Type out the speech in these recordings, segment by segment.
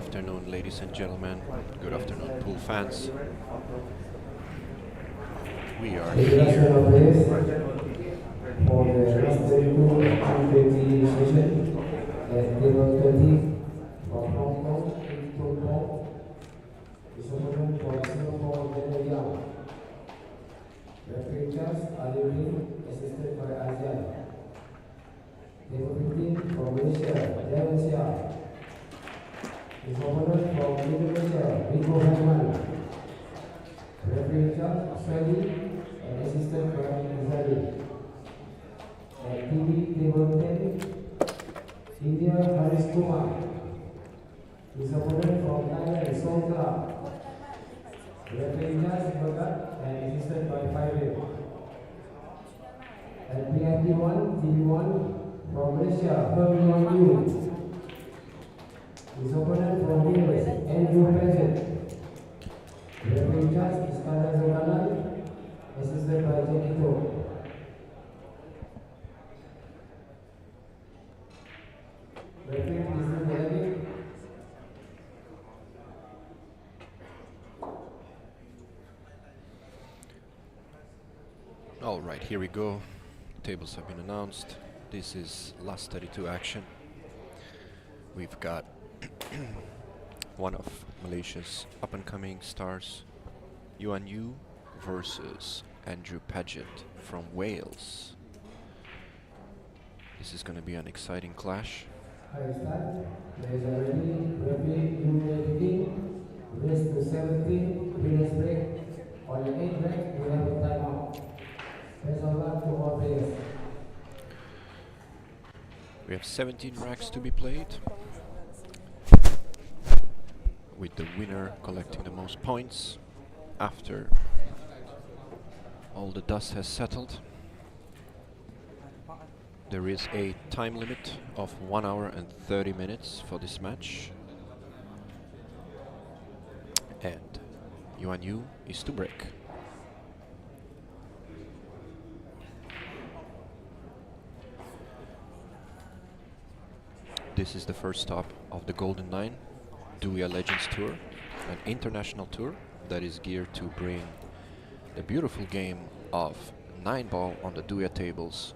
afternoon, ladies and gentlemen. Good afternoon, pool fans. We are here. For the last 32 activity session at table 30 from Hong Kong in Tokyo is opponent from Singapore, Yuan. Referee Charles Alivin, assisted by Asia. Table 15 from Malaysia, is opponent from Indonesia, Rico Herman. Referee Charles Australia and assisted by Azali. At TV table 10, India Haris Kumar. His opponent from Thailand, Songkla. Referee Charles Bhagat and assisted by Pagett. At PIP1, TV1 from Malaysia, Yuan. His opponent from US, Pagett. Referee Charles Iskandar Zokanan, assisted by Jenito. Alright, here we go. Tables have been announced. This is last 32 action. We've got one of Malaysia's up-and-coming stars, Yuan versus Andrew Pagett from Wales. This is going to be an exciting clash. There's already referee in race to 17, winners break. On the 8th break, we have a timeout. There's a lot to all players. We have 17 racks to be played, with the winner collecting the most points after all the dust has settled. There is a time limit of 1 hour and 30 minutes for this match. And Yuan is to break. This is the first stop of the Golden Nine DUYA Legends Tour, an international tour that is geared to bring the beautiful game of 9-ball on the DUYA tables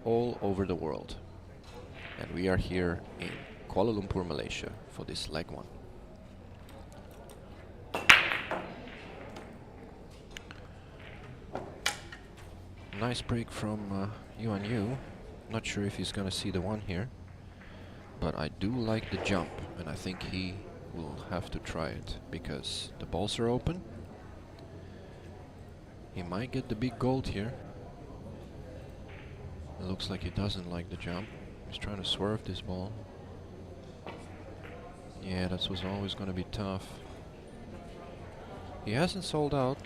all over the world. And we are here in Kuala Lumpur, Malaysia for this leg one. Nice break from Yuan. Not sure if he's gonna see the one here, but I do like the jump, and I think he will have to try it because the balls are open. He might get the big gold here. It looks like he doesn't like the jump. He's trying to swerve this ball. Yeah, that was always going to be tough. He hasn't sold out.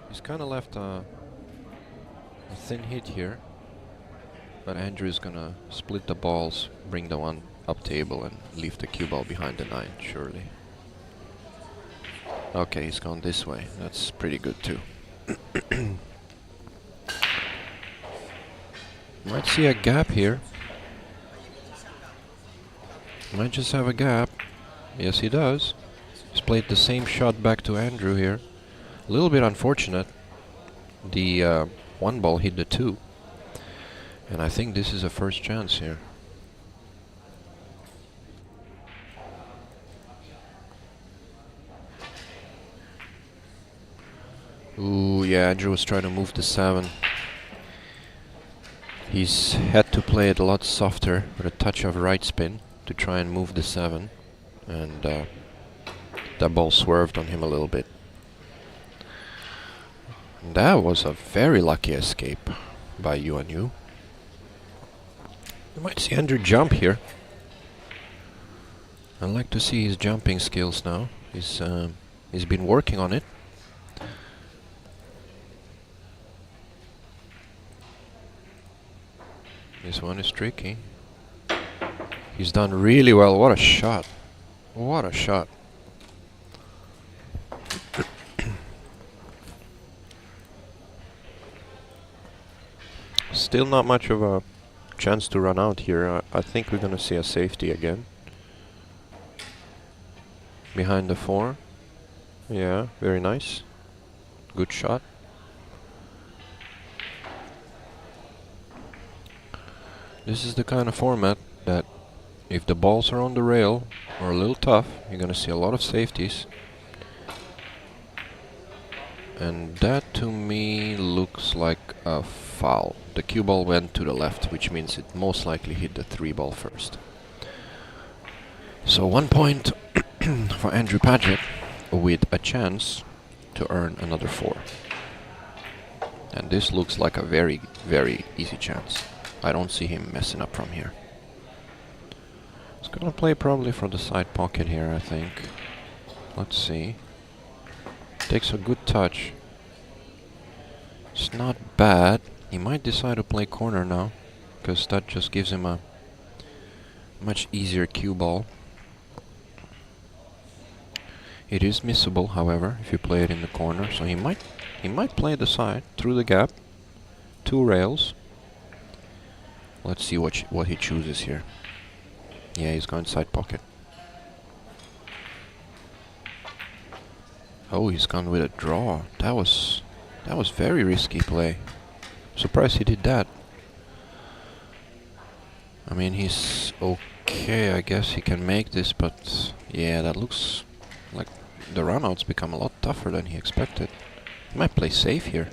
He's kind of left a thin hit here. But Andrew is going to split the balls, bring the one up table and leave the cue ball behind the 9, surely. Okay, he's gone this way. That's pretty good too. Might see a gap here. Might just have a gap. Yes, he does. He's played the same shot back to Andrew here. A little bit unfortunate. The 1 ball hit the 2. And I think this is a first chance here. Ooh, yeah, Andrew was trying to move the 7. He's had to play it a lot softer with a touch of right spin to try and move the 7. And that ball swerved on him a little bit. And that was a very lucky escape by Yuan. You might see Andrew jump here. I'd like to see his jumping skills now. He's been working on it. This one is tricky. He's done really well. What a shot. What a shot. Still not much of a chance to run out here. I think we're gonna see a safety again. behind the 4. Yeah, very nice. Good shot. This is the kind of format that if the balls are on the rail or a little tough, you're gonna see a lot of safeties. And that to me looks like a foul. The cue ball went to the left, which means it most likely hit the 3 ball first. So 1 point for Andrew Pagett with a chance to earn another 4. And this looks like a very, very easy chance. I don't see him messing up from here. He's gonna play probably for the side pocket here, I think. Let's see. Takes a good touch. It's not bad. He might decide to play corner now, because that just gives him a much easier cue ball. It is missable, however, if you play it in the corner. So he might play the side through the gap, 2 rails. Let's see what he chooses here. Yeah, he's going side pocket. Oh, he's gone with a draw. That was very risky play. Surprised he did that. I mean, he's okay. I guess he can make this, but yeah, that looks like the runouts become a lot tougher than he expected. He might play safe here.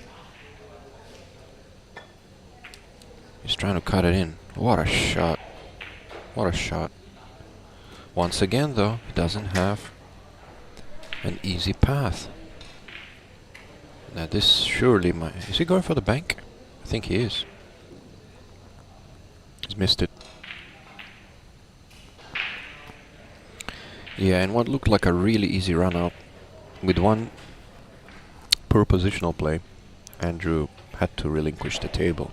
He's trying to cut it in. What a shot. What a shot. Once again, though, he doesn't have an easy path. Now this surely might... Is he going for the bank? I think he is. He's missed it. Yeah, and what looked like a really easy run out with 1 poor positional play, Andrew had to relinquish the table.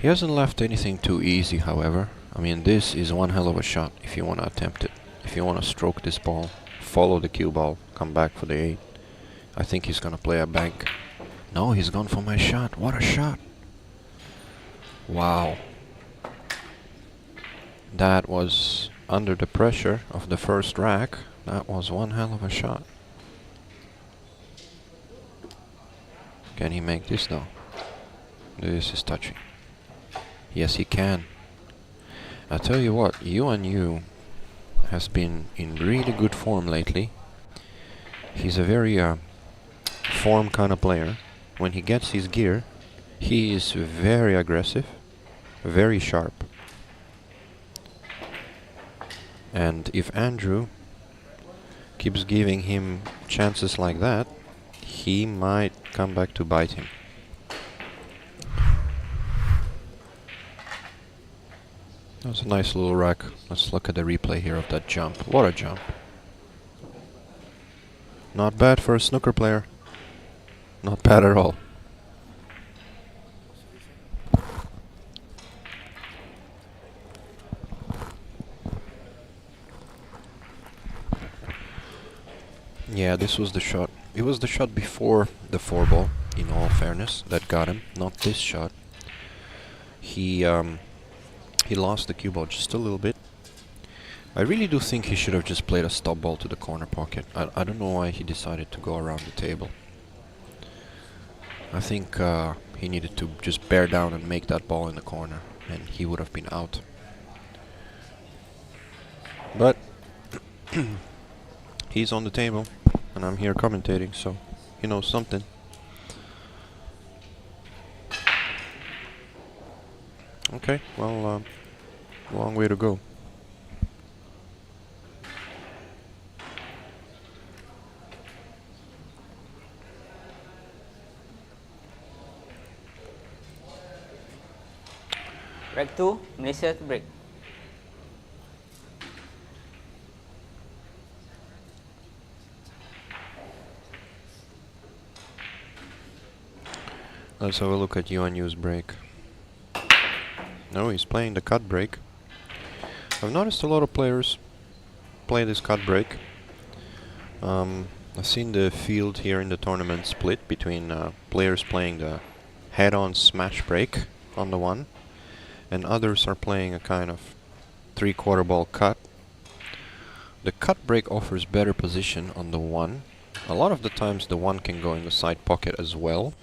He hasn't left anything too easy, however. I mean, this is one hell of a shot if you want to attempt it. If you want to stroke this ball, follow the cue ball, come back for the 8. I think he's gonna play a bank. No, he's gone for my shot. What a shot. Wow. That was under the pressure of the first rack. That was one hell of a shot. Can he make this though? This is touching. Yes, he can. I tell you what, Yuan has been in really good form lately. He's a very form kind of player. When he gets his gear, he is very aggressive, very sharp. And if Andrew keeps giving him chances like that, he might come back to bite him. That was a nice little rack. Let's look at the replay here of that jump. What a jump. Not bad for a snooker player. Not bad at all. Yeah, this was the shot. It was the shot before the 4 ball, in all fairness, that got him. Not this shot. He lost the cue ball just a little bit. I really do think he should have just played a stop ball to the corner pocket. I don't know why he decided to go around the table. I think he needed to just bear down and make that ball in the corner, and he would have been out. But he's on the table, and I'm here commentating, so he knows something. Okay, well, long way to go. Rack 2, Malaysia to break. Let's have a look at Yuan's break. No, he's playing the cut break. I've noticed a lot of players play this cut break. I've seen the field here in the tournament split between players playing the head-on smash break on the 1, and others are playing a kind of 3/4 ball cut. The cut break offers better position on the 1. A lot of the times the 1 can go in the side pocket as well.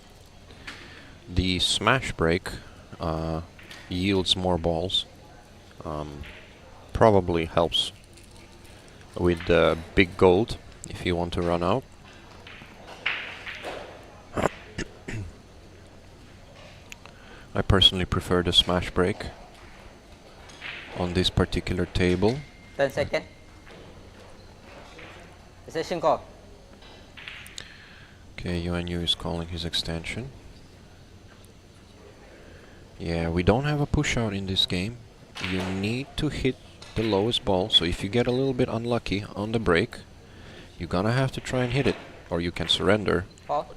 The smash break yields more balls. Probably helps with the big gold if you want to run out. I personally prefer the smash break on this particular table. 10 seconds. Session call. Okay, Yuan is calling his extension. Yeah, we don't have a push out in this game. You need to hit the lowest ball, so if you get a little bit unlucky on the break, you're gonna have to try and hit it, or you can surrender,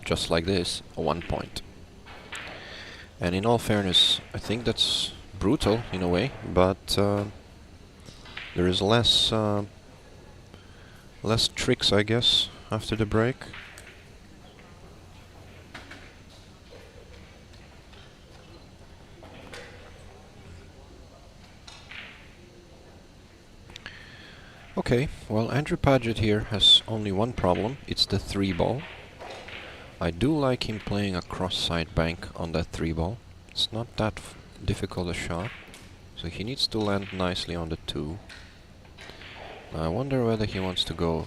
just like this, 1 point. And in all fairness, I think that's brutal in a way, but there is less tricks, I guess, after the break. Okay, well, Andrew Pagett here has only one problem. It's the 3 ball. I do like him playing a cross-side bank on that 3 ball. It's not that difficult a shot, so he needs to land nicely on the 2. I wonder whether he wants to go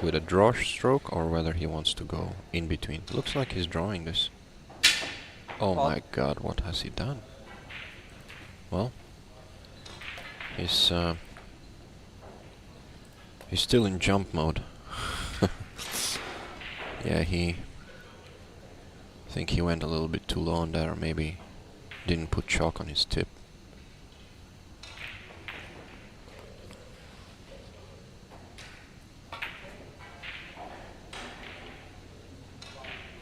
with a draw stroke or whether he wants to go in between. Looks like he's drawing this. Oh my god, what has he done? Well, he's still in jump mode. Yeah, I think he went a little bit too low on that, or maybe didn't put chalk on his tip.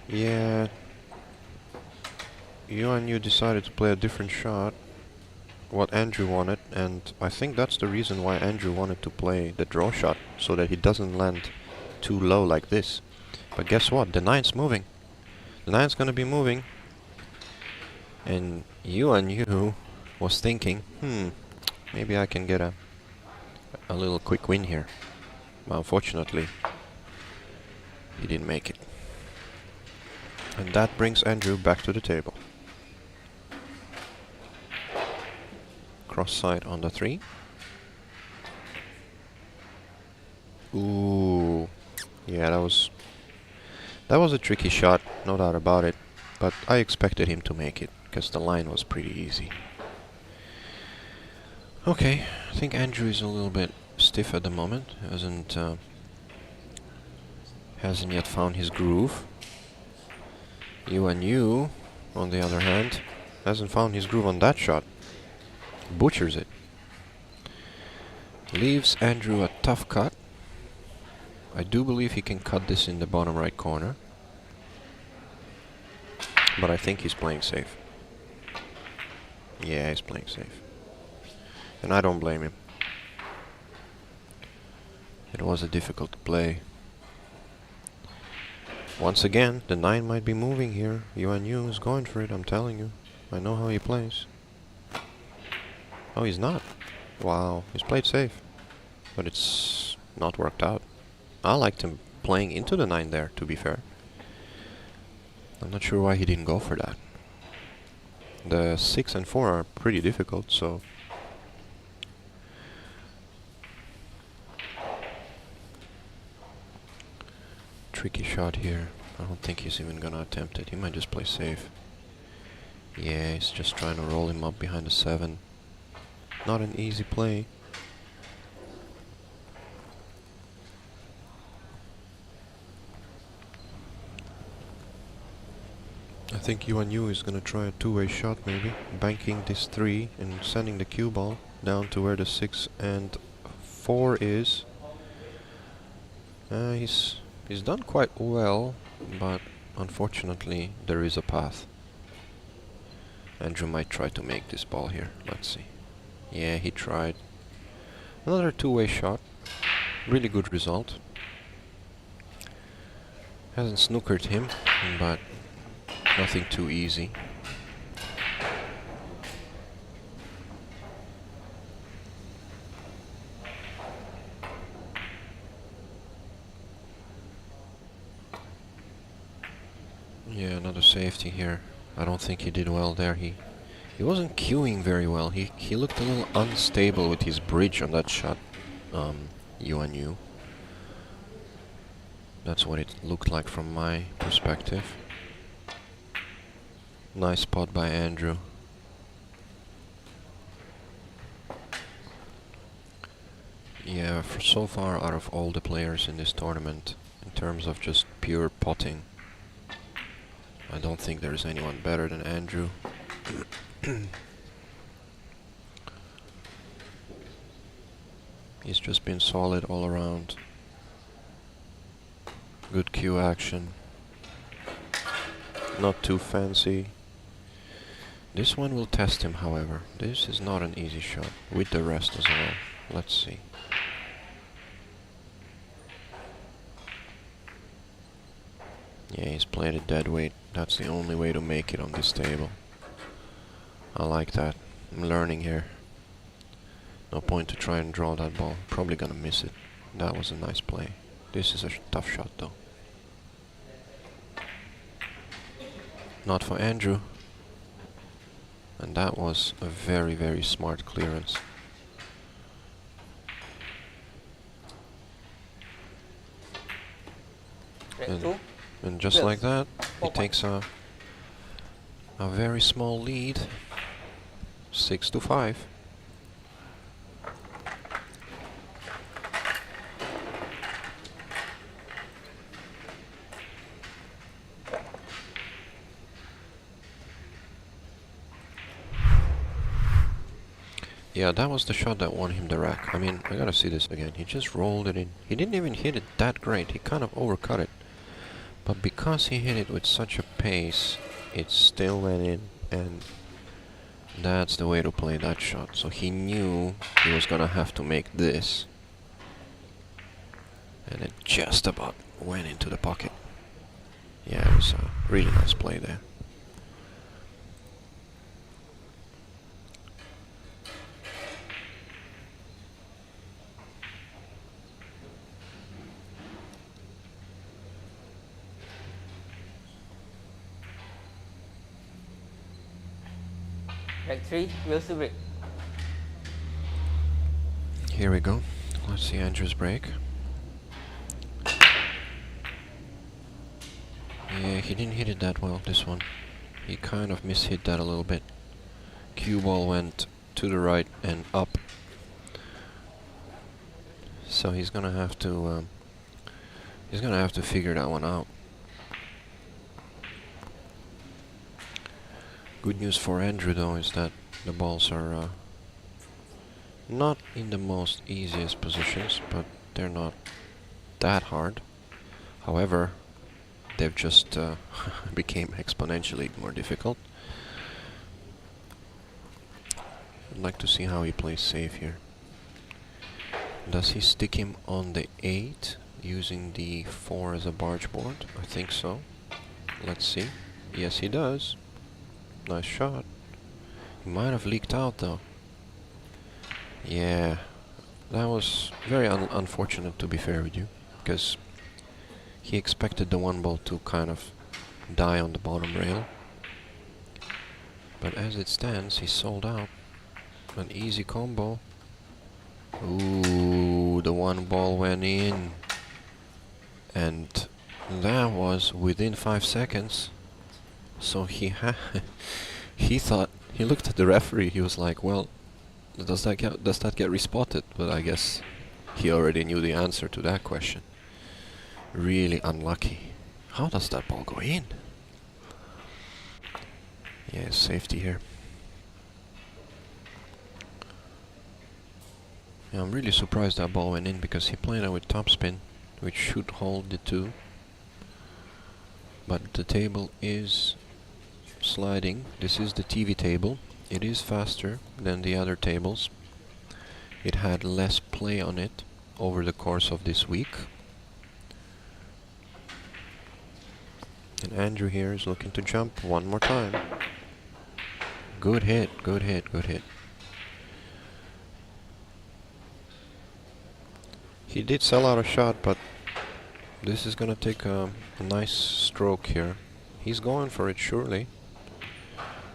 Yeah, Yuan decided to play a different shot, what Andrew wanted, and I think that's the reason why Andrew wanted to play the draw shot, so that he doesn't land too low like this. But guess what? The 9's moving. The 9's gonna be moving. And Yuan was thinking, maybe I can get a little quick win here. Well, unfortunately, he didn't make it. And that brings Andrew back to the table. Cross side on the 3. Ooh, yeah, that was a tricky shot, no doubt about it. But I expected him to make it, because the line was pretty easy. Okay, I think Andrew is a little bit stiff at the moment. Hasn't yet found his groove. Yuan, on the other hand, hasn't found his groove on that shot. Butchers it. Leaves Andrew a tough cut. I do believe he can cut this in the bottom right corner. But I think he's playing safe. Yeah, he's playing safe. And I don't blame him. It was a difficult play. Once again, the 9 might be moving here. Yuan is going for it, I'm telling you. I know how he plays. Oh, he's not. Wow, he's played safe. But it's not worked out. I liked him playing into the 9 there, to be fair. I'm not sure why he didn't go for that. The 6 and 4 are pretty difficult, so... Tricky shot here. I don't think he's even gonna attempt it. He might just play safe. Yeah, he's just trying to roll him up behind the 7. Not an easy play. I think Yuan is gonna try a two-way shot maybe, banking this 3 and sending the cue ball down to where the 6 and 4 is. He's done quite well, but unfortunately there is a path. Andrew might try to make this ball here. Let's see. Yeah, he tried. Another two-way shot. Really good result. Hasn't snookered him, but nothing too easy. Yeah, another safety here. I don't think he did well there. He wasn't cueing very well. He looked a little unstable with his bridge on that shot. Yuan. That's what it looked like from my perspective. Nice spot by Andrew. Yeah, so far out of all the players in this tournament, in terms of just pure potting, I don't think there's anyone better than Andrew. He's just been solid all around. Good cue action. Not too fancy. This one will test him, however. This is not an easy shot, with the rest as well. Let's see. Yeah, he's played it dead weight. That's the only way to make it on this table. I like that. I'm learning here. No point to try and draw that ball. Probably gonna miss it. That was a nice play. This is a tough shot though. Not for Andrew. And that was a very, very smart clearance. And just like that, he takes a very small lead. 6-5. Yeah, that was the shot that won him the rack. I mean, I gotta see this again. He just rolled it in. He didn't even hit it that great. He kind of overcut it. But because he hit it with such a pace, it still went in, and that's the way to play that shot. So he knew he was gonna have to make this. And it just about went into the pocket. Yeah, it was a really nice play there. Reg 3, wheels to break. Here we go. Let's see Andrew's break. Yeah, he didn't hit it that well, this one. He kind of mishit that a little bit. Cue ball went to the right and up. So he's gonna have to figure that one out. Good news for Andrew though is that the balls are not in the most easiest positions, but they're not that hard. However, they've just became exponentially more difficult. I'd like to see how he plays safe here. Does he stick him on the 8 using the 4 as a barge board? I think so. Let's see. Yes, he does. Nice shot. He might have leaked out though. Yeah, that was very unfortunate, to be fair with you, because he expected the one ball to kind of die on the bottom rail. But as it stands, he sold out. An easy combo. Ooh, the one ball went in. And that was within 5 seconds. So he thought, he looked at the referee, he was like, well, does that get respotted? But I guess he already knew the answer to that question. Really unlucky. How does that ball go in? Yeah, safety here. Yeah, I'm really surprised that ball went in, because he played it with topspin, which should hold the 2. But the table is sliding. This is the TV table. It is faster than the other tables. It had less play on it over the course of this week. And Andrew here is looking to jump one more time. Good hit, good hit, good hit. He did sell out a shot, but this is gonna take a nice stroke here. He's going for it, surely.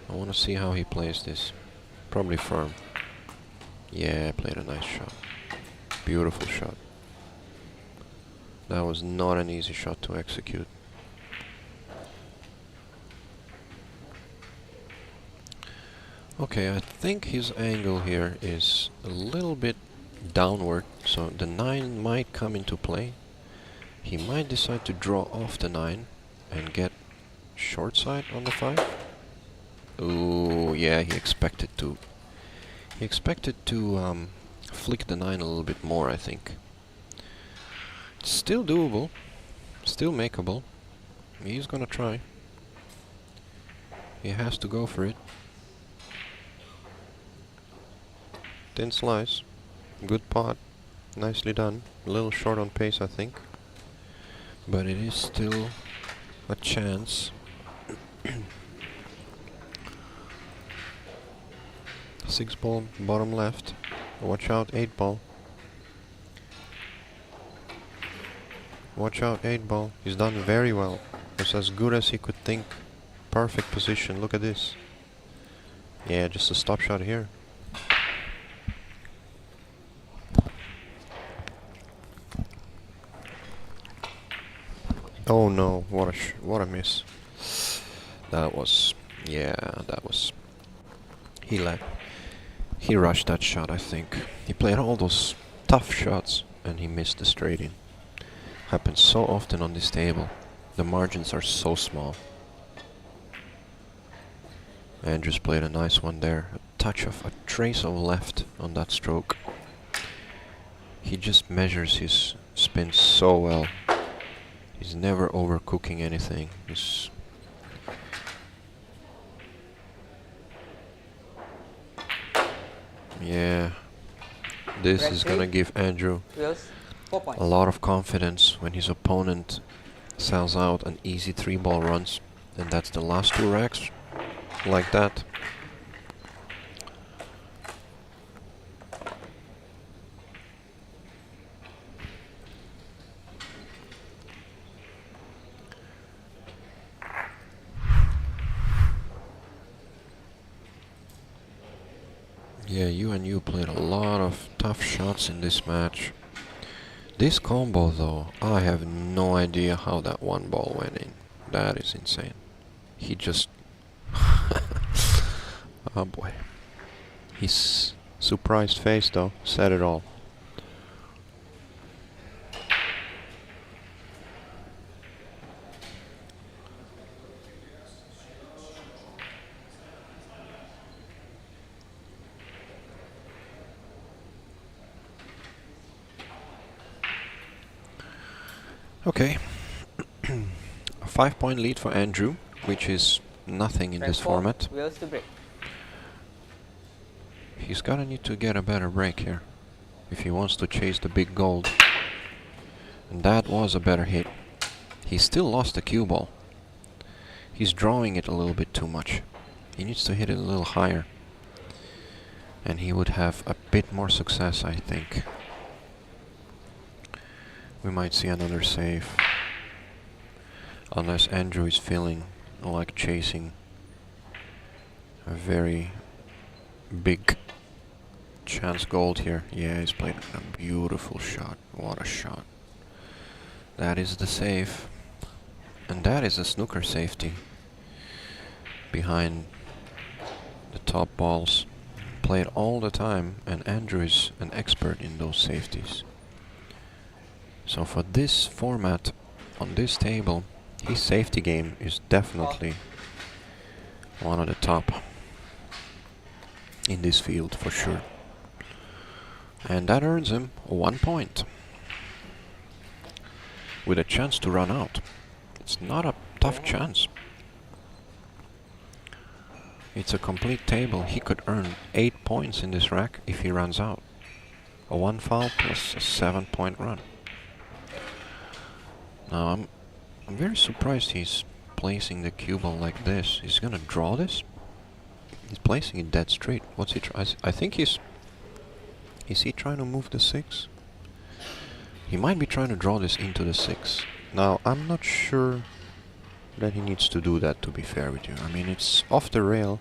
I want to see how he plays this. Probably firm. Yeah, played a nice shot. Beautiful shot. That was not an easy shot to execute. Okay, I think his angle here is a little bit downward, so the 9 might come into play. He might decide to draw off the 9 and get short side on the 5. Ooh, yeah, he expected to. He expected to flick the 9 a little bit more, I think. It's still doable, still makeable. He's gonna try. He has to go for it. Thin slice. Good pot. Nicely done. A little short on pace, I think. But it is still a chance. 6 ball, bottom left. Watch out, 8 ball. Watch out, 8 ball. He's done very well. It's as good as he could think. Perfect position. Look at this. Yeah, just a stop shot here. Oh no, what a miss. That was, yeah, that was, he rushed that shot, I think. He played all those tough shots and he missed the straight in. Happens so often on this table. The margins are so small. Andrews played a nice one there. A trace of left on that stroke. He just measures his spin so well. He's never overcooking anything. Yeah. This is gonna give Andrew a lot of confidence when his opponent sells out an easy 3 ball runs. And that's the last 2 racks. Like that. Yeah, Yuan played a lot of tough shots in this match. This combo though, I have no idea how that 1 ball went in. That is insane. He just... oh boy. His surprised face though said it all. Okay. A 5-point lead for Andrew, which is nothing in this format. He's gonna need to get a better break here if he wants to chase the big gold. And that was a better hit. He still lost the cue ball. He's drawing it a little bit too much. He needs to hit it a little higher. And he would have a bit more success, I think. We might see another save. Unless Andrew is feeling like chasing a very big chance gold here. Yeah, he's played a beautiful shot. What a shot. That is the save. And that is a snooker safety. Behind the top balls. Played all the time, and Andrew is an expert in those safeties. So for this format, on this table, his safety game is definitely one of the top in this field for sure. And that earns him 1 point. With a chance to run out. It's not a tough chance. It's a complete table. He could earn 8 points in this rack if he runs out. A 1 foul plus a 7-point run. Now I'm very surprised he's placing the cue ball like this. He's gonna draw this? He's placing it dead straight. What's he I think he's... Is he trying to move the 6? He might be trying to draw this into the 6. Now I'm not sure then he needs to do that, to be fair with you. I mean, it's off the rail,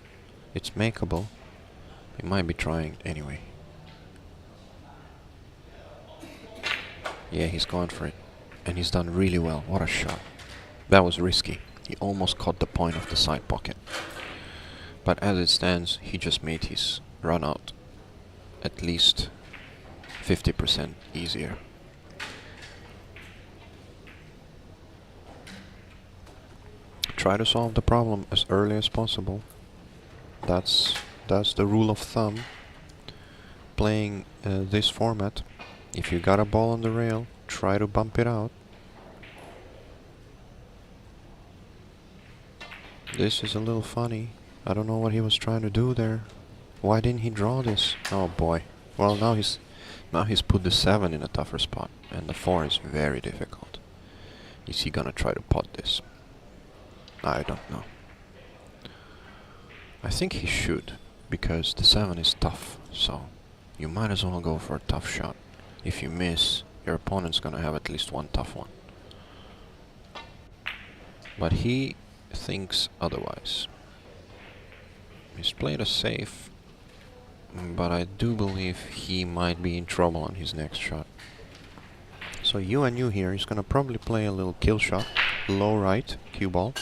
it's makeable. He might be trying anyway. Yeah, he's gone for it. And he's done really well. What a shot. That was risky. He almost caught the point of the side pocket. But as it stands, he just made his run out at least 50% easier. Try to solve the problem as early as possible. That's the rule of thumb. Playing this format, if you got a ball on the rail, try to bump it out. This is a little funny. I don't know what he was trying to do there. Why didn't he draw this? Oh boy. Well, now he's put the 7 in a tougher spot, and the 4 is very difficult. Is he gonna try to pot this? I don't know. I think he should, because the 7 is tough, so you might as well go for a tough shot. If you miss, your opponent's gonna have at least one tough one. But he thinks otherwise. He's played a safe, but I do believe he might be in trouble on his next shot. So Yuan here is gonna probably play a little kill shot, low right, cue ball,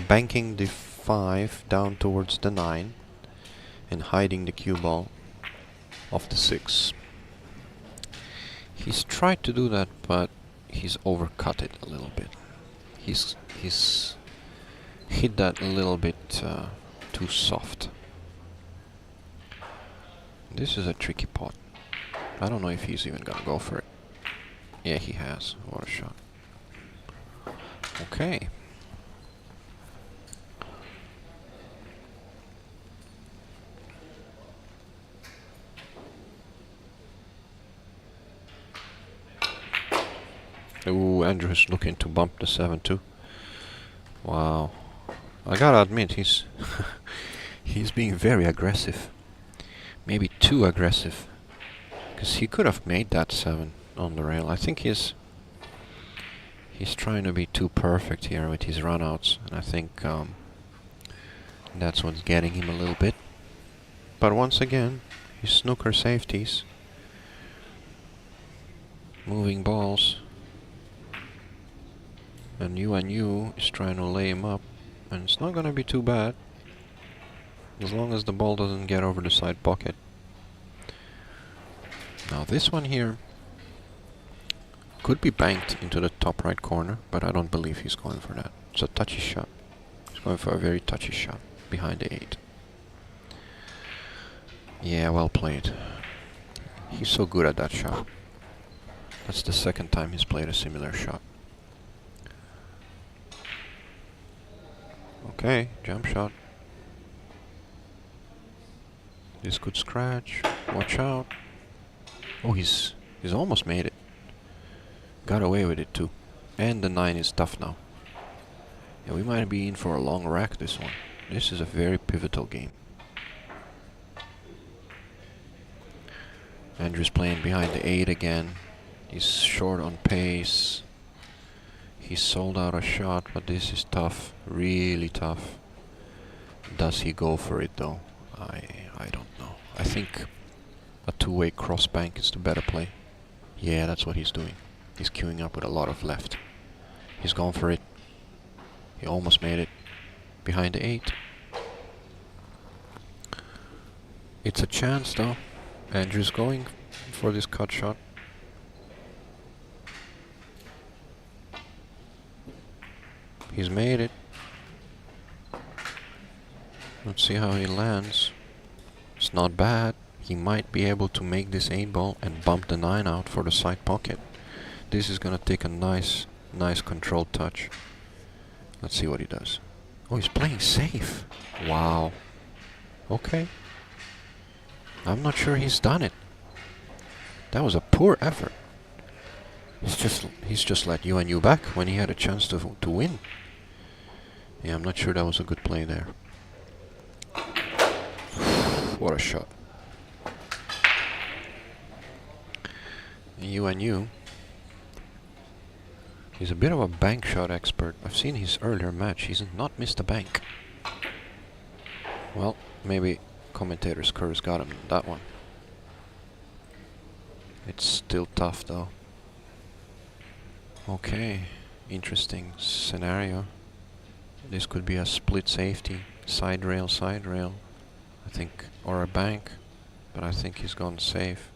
banking the 5 down towards the 9, and hiding the cue ball off the 6. He's tried to do that, but he's overcut it a little bit. He's hit that a little bit too soft. This is a tricky pot. I don't know if he's even gonna go for it. Yeah, he has. What a shot. Okay. Ooh, Andrew is looking to bump the 7 too. Wow. I gotta admit, he's he's being very aggressive. Maybe too aggressive. Because he could have made that 7 on the rail. I think he's trying to be too perfect here with his runouts. And I think that's what's getting him a little bit. But once again, his snooker safeties. Moving balls. And Yuan is trying to lay him up. And it's not gonna be too bad. As long as the ball doesn't get over the side pocket. Now this one here could be banked into the top right corner, but I don't believe he's going for that. It's a touchy shot. He's going for a very touchy shot behind the 8. Yeah, well played. He's so good at that shot. That's the second time he's played a similar shot. Okay, jump shot. This could scratch. Watch out. Oh, he's almost made it. Got away with it too. And the 9 is tough now. Yeah, we might be in for a long rack this one. This is a very pivotal game. Andrew's playing behind the 8 again. He's short on pace. He sold out a shot, but this is tough. Really tough. Does he go for it though? I don't know. I think a two-way cross bank is the better play. Yeah, that's what he's doing. He's queuing up with a lot of left. He's gone for it. He almost made it. Behind the 8. It's a chance though. Andrew's going for this cut shot. He's made it. Let's see how he lands. It's not bad. He might be able to make this 8 ball and bump the 9 out for the side pocket. This is gonna take a nice controlled touch. Let's see what he does. Oh, he's playing safe. Wow. Okay. I'm not sure he's done it. That was a poor effort. He's just let Yuan back when he had a chance to win. Yeah, I'm not sure that was a good play there. What a shot. Yuan He's a bit of a bank shot expert. I've seen his earlier match. He's not missed a bank. Well, maybe commentator's curse got him in that one. It's still tough though. Okay, interesting scenario. This could be a split safety, side rail, I think, or a bank, but I think he's gone safe.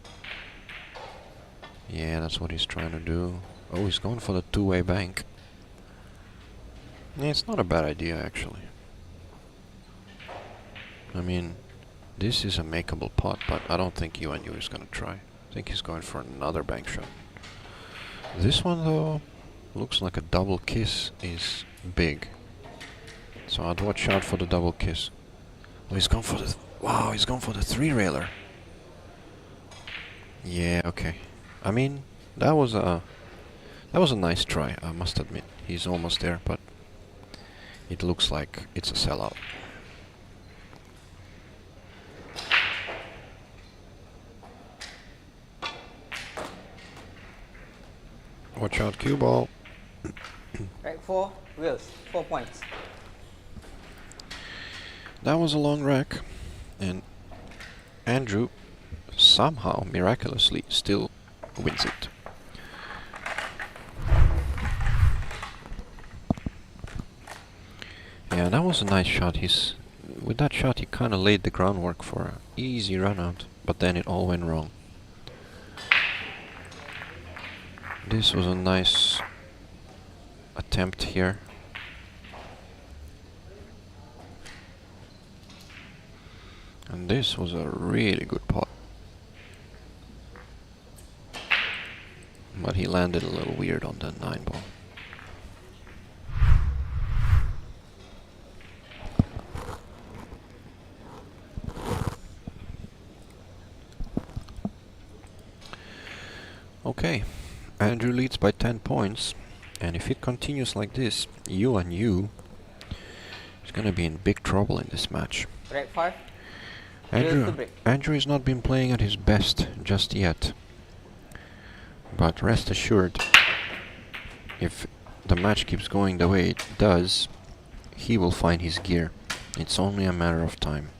Yeah, that's what he's trying to do. Oh, he's going for the two-way bank. Yeah, it's not a bad idea actually. I mean, this is a makeable pot, but I don't think Yuan is gonna try. I think he's going for another bank shot. This one though, looks like a double kiss is big. So I'd watch out for the double kiss. Oh, he's gone for the... Wow, he's gone for the three-railer. Yeah, okay. I mean, that was a nice try, I must admit. He's almost there, but it looks like it's a sellout. Watch out, cue ball. Rack 4, wheels, 4 points. That was a long rack, and Andrew somehow, miraculously, still wins it. Yeah, that was a nice shot. With that shot he kind of laid the groundwork for an easy run out, but then it all went wrong. This was a nice attempt here. And this was a really good pot. But he landed a little weird on the 9 ball. Okay, Andrew leads by 10 points, and if it continues like this, Yuan is gonna be in big trouble in this match. Rack 5, Andrew has not been playing at his best just yet, but rest assured, if the match keeps going the way it does, he will find his gear. It's only a matter of time.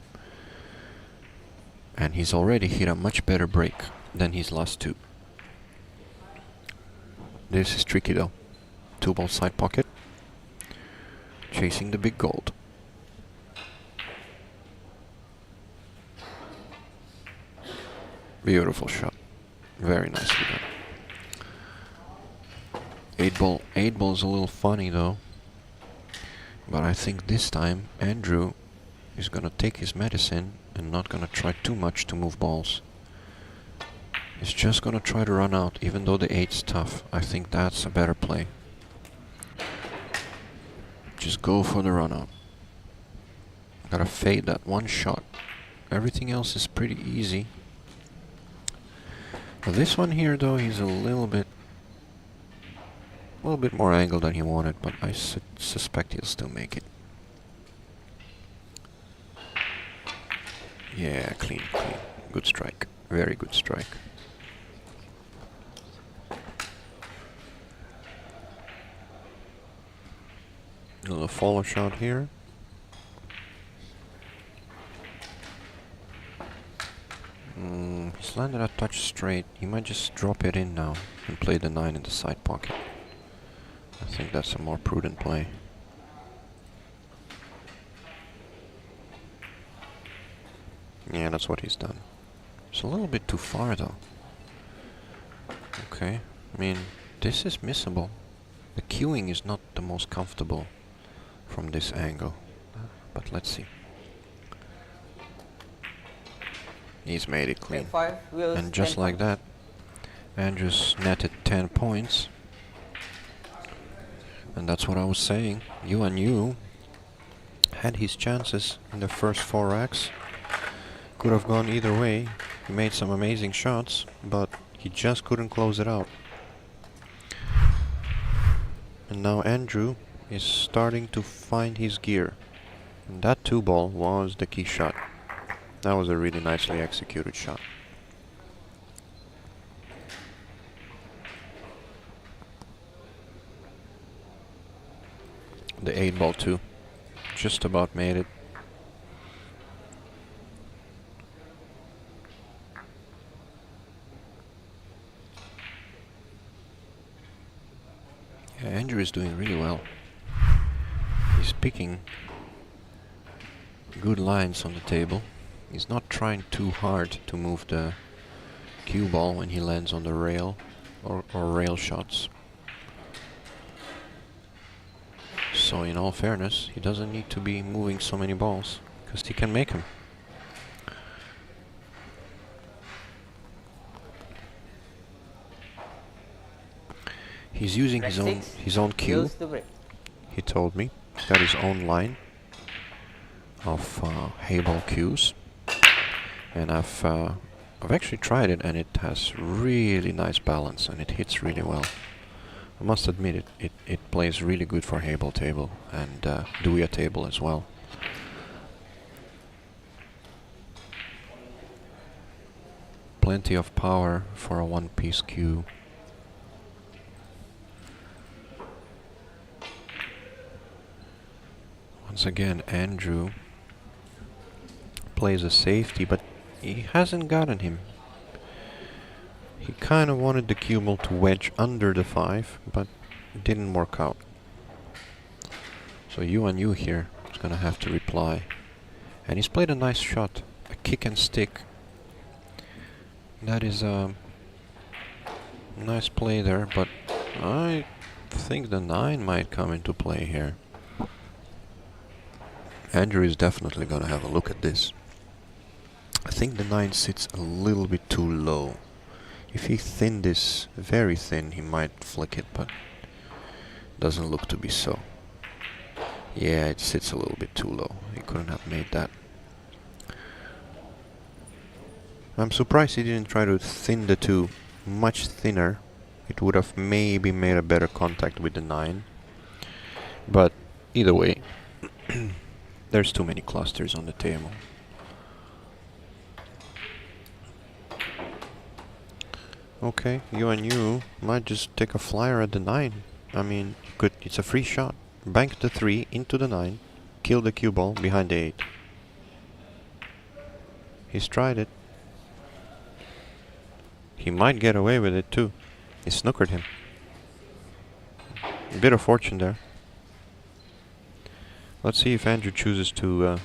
And he's already hit a much better break than his last two. This is tricky though. 2-ball side pocket, chasing the big gold. Beautiful shot. Very nicely done. 8 ball is a little funny though. But I think this time Andrew is gonna take his medicine and not gonna try too much to move balls. He's just gonna try to run out, even though the 8's tough. I think that's a better play. Just go for the run out. Gotta fade that one shot. Everything else is pretty easy. This one here though, he's a little bit more angled than he wanted, but I suspect he'll still make it. Yeah, clean. Good strike. Very good strike. A little follow shot here. He's landed a touch straight. He might just drop it in now and play the 9 in the side pocket. I think that's a more prudent play. Yeah, that's what he's done. It's a little bit too far though. Okay, I mean, this is missable. The queuing is not the most comfortable from this angle, but let's see. He's made it clean. And just like that, Andrew's netted 10 points. And that's what I was saying. Yuan had his chances in the first 4 racks. Could have gone either way. He made some amazing shots, but he just couldn't close it out. And now Andrew is starting to find his gear. And that 2-ball was the key shot. That was a really nicely executed shot. the 8 ball too. Just about made it. Yeah, Andrew is doing really well. He's picking good lines on the table. He's not trying too hard to move the cue ball when he lands on the rail or rail shots. So in all fairness, he doesn't need to be moving so many balls, because he can make them. He's using his own cue. He told me he's got his own line of hay ball cues, and I've actually tried it, and it has really nice balance, and it hits really well. I must admit it plays really good for hay ball table and DUYA table as well. Plenty of power for a one-piece cue. Once again, Andrew plays a safety, but he hasn't gotten him. He kind of wanted the cue ball to wedge under the 5, but it didn't work out. So Yuan here is gonna have to reply. And he's played a nice shot, a kick and stick. That is a nice play there, but I think the 9 might come into play here. Andrew is definitely gonna have a look at this. I think the 9 sits a little bit too low. If he thinned this very thin, he might flick it, but doesn't look to be so. Yeah, it sits a little bit too low. He couldn't have made that. I'm surprised he didn't try to thin the 2 much thinner. It would have maybe made a better contact with the 9. But either way, there's too many clusters on the table. Okay, you might just take a flyer at the 9. I mean, good. It's a free shot. Bank the 3 into the 9, kill the cue ball behind the 8. He's tried it. He might get away with it too. He snookered him. A bit of fortune there. Let's see if Andrew chooses to...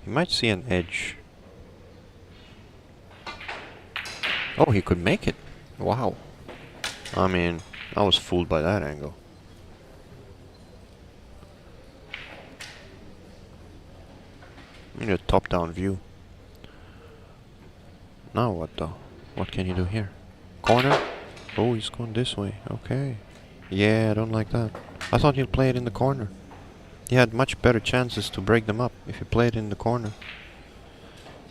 he might see an edge. Oh, he could make it. Wow. I mean, I was fooled by that angle. We need a top-down view. Now what though? What can you do here? Corner? Oh, he's going this way. Okay. Yeah, I don't like that. I thought he'd play it in the corner. He had much better chances to break them up if he played in the corner.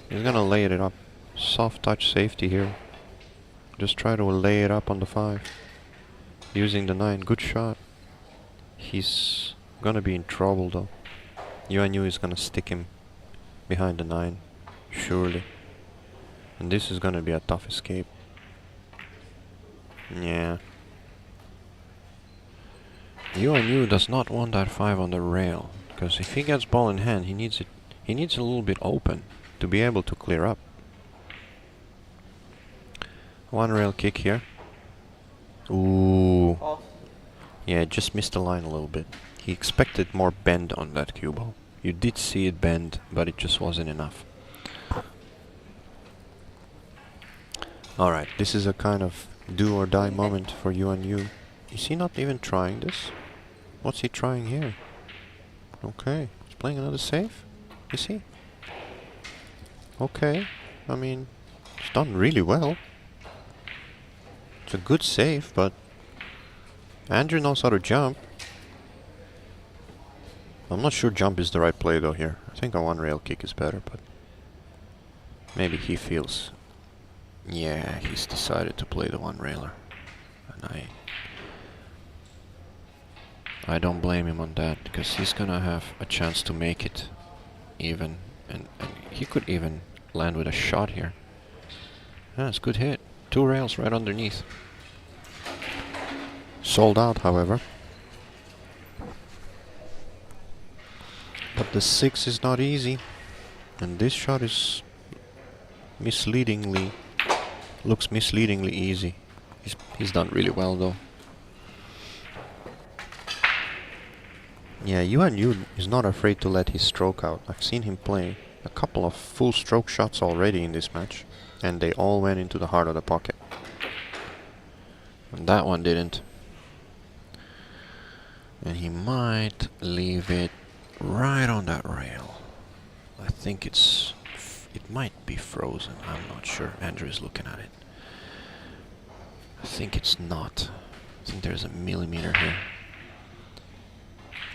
He's gonna lay it up. Soft touch safety here. Just try to lay it up on the 5. Using the 9. Good shot. He's gonna be in trouble though. Yuan is gonna stick him behind the 9. Surely. And this is gonna be a tough escape. Yeah. Yuan does not want that 5 on the rail. Because if he gets ball in hand, he needs it. He needs a little bit open to be able to clear up. One rail kick here. Ooh. Oh. Yeah, just missed the line a little bit. He expected more bend on that cue ball. You did see it bend, but it just wasn't enough. Alright, this is a kind of do or die moment for Yuan. Is he not even trying this? What's he trying here? Okay, he's playing another save? Is he? Okay, I mean, it's done really well. It's a good save, but Andrew knows how to jump. I'm not sure jump is the right play though here. I think a one rail kick is better, but maybe he feels... Yeah, he's decided to play the one railer. And I don't blame him on that, because he's gonna have a chance to make it even, and he could even land with a shot here. Yeah, it's a good hit. 2 rails right underneath. Sold out, however. But the 6 is not easy. And this shot is looks misleadingly easy. He's done really well though. Yeah, Yuan is not afraid to let his stroke out. I've seen him play a couple of full stroke shots already in this match, and they all went into the heart of the pocket. And that one didn't. And he might leave it right on that rail. I think it might be frozen. I'm not sure. Andrew is looking at it. I think it's not. I think there's a millimeter here.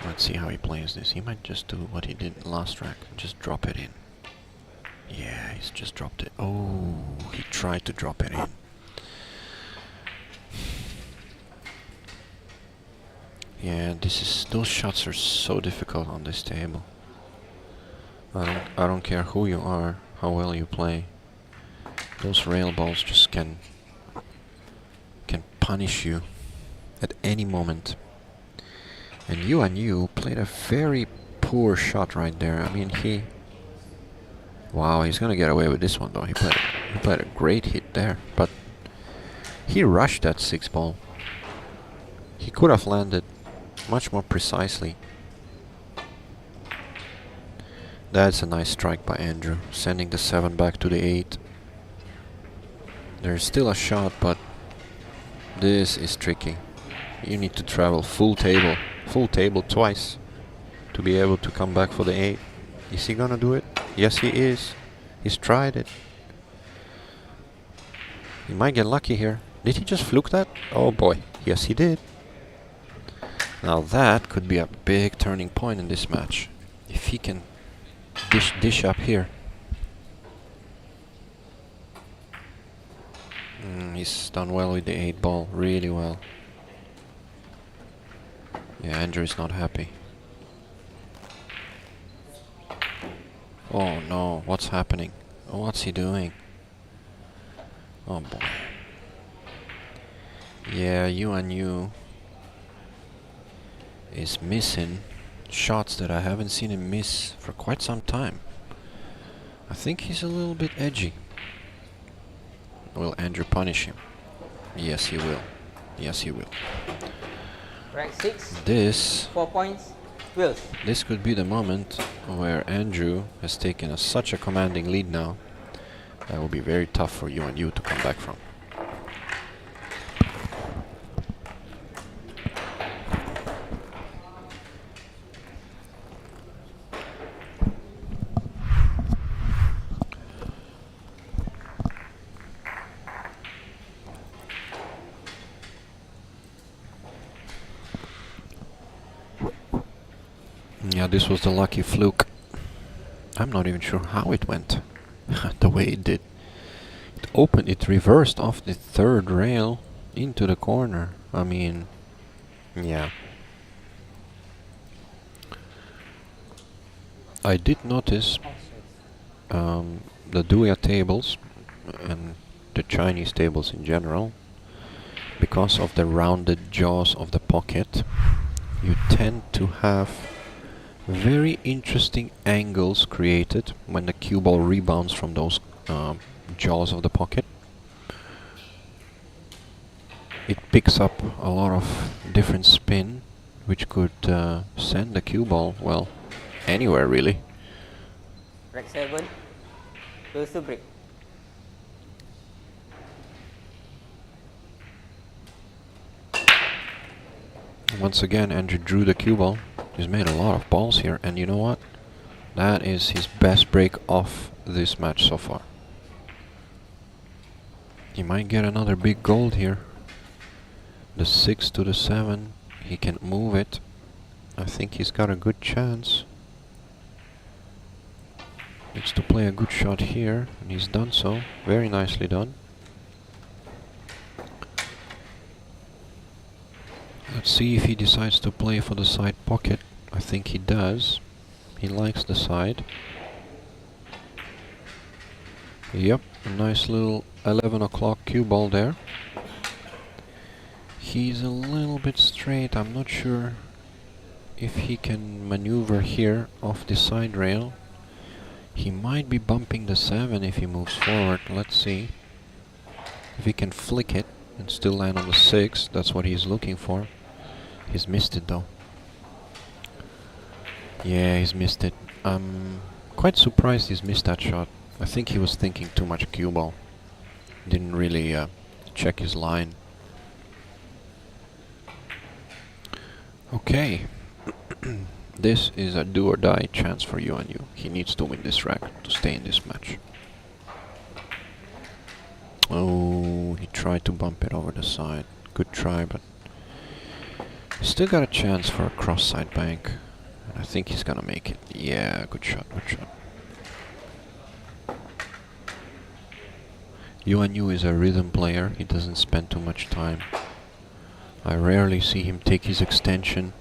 Let's see how he plays this. He might just do what he did last track. Just drop it in. Yeah, he's just dropped it. Oh, he tried to drop it in. Yeah, those shots are so difficult on this table. I don't care who you are, how well you play. Those rail balls just can punish you at any moment. And Yuan played a very poor shot right there. I mean, wow, he's gonna get away with this one though. He played a great hit there, but he rushed that 6 ball. He could have landed much more precisely. That's a nice strike by Andrew, sending the 7 back to the 8. There's still a shot, but this is tricky. You need to travel full table twice to be able to come back for the 8. Is he gonna do it? Yes, he is. He's tried it. He might get lucky here. Did he just fluke that? Oh boy, yes he did. Now that could be a big turning point in this match. If he can dish up here. He's done well with the 8 ball, really well. Yeah, Andrew is not happy. Oh no, what's happening? Oh, what's he doing? Oh boy. Yeah, Yuan is missing shots that I haven't seen him miss for quite some time. I think he's a little bit edgy. Will Andrew punish him? Yes, he will. Yes, he will. Right, 6. This 4 points. Wills. This could be the moment where Andrew has taken such a commanding lead now. That will be very tough for Yuan to come back from. Yeah, this was the lucky fluke. I'm not even sure how it went. The way it did. It reversed off the 3rd rail into the corner. I mean, yeah. I did notice the DUYA tables and the Chinese tables in general, because of the rounded jaws of the pocket, you tend to have very interesting angles created when the cue ball rebounds from those jaws of the pocket. It picks up a lot of different spin, which could send the cue ball, well, anywhere really. Rack 7. Wills to break. Once again, Andrew drew the cue ball. He's made a lot of balls here, and you know what? That is his best break of this match so far. He might get another big gold here. The 6 to the 7. He can move it. I think he's got a good chance. Needs to play a good shot here, and he's done so. Very nicely done. Let's see if he decides to play for the side pocket. I think he does. He likes the side. Yep, a nice little 11 o'clock cue ball there. He's a little bit straight. I'm not sure if he can maneuver here off the side rail, he might be bumping the 7 if he moves forward. Let's see. If he can flick it and still land on the 6, that's what he's looking for. He's missed it though. Yeah, he's missed it. I'm quite surprised he's missed that shot. I think he was thinking too much cue ball. Didn't really check his line. Okay. This is a do or die chance for Yuan. He needs to win this rack to stay in this match. Oh, he tried to bump it over the side. Good try, but still got a chance for a cross side bank. I think he's gonna make it. Yeah, good shot, good shot. Yuan is a rhythm player. He doesn't spend too much time. I rarely see him take his extension.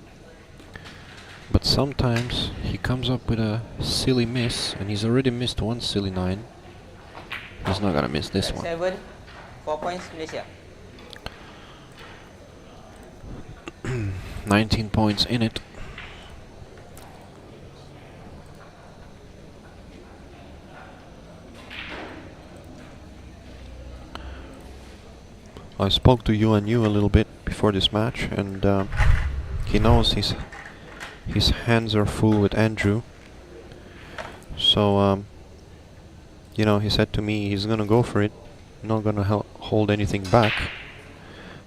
But sometimes he comes up with a silly miss, and he's already missed one silly 9. He's not gonna miss this one. 7, 4 points, Malaysia. 19 points in it. I spoke to Yuan a little bit before this match, and he knows his hands are full with Andrew. So, you know, he said to me he's gonna go for it, not gonna hold anything back.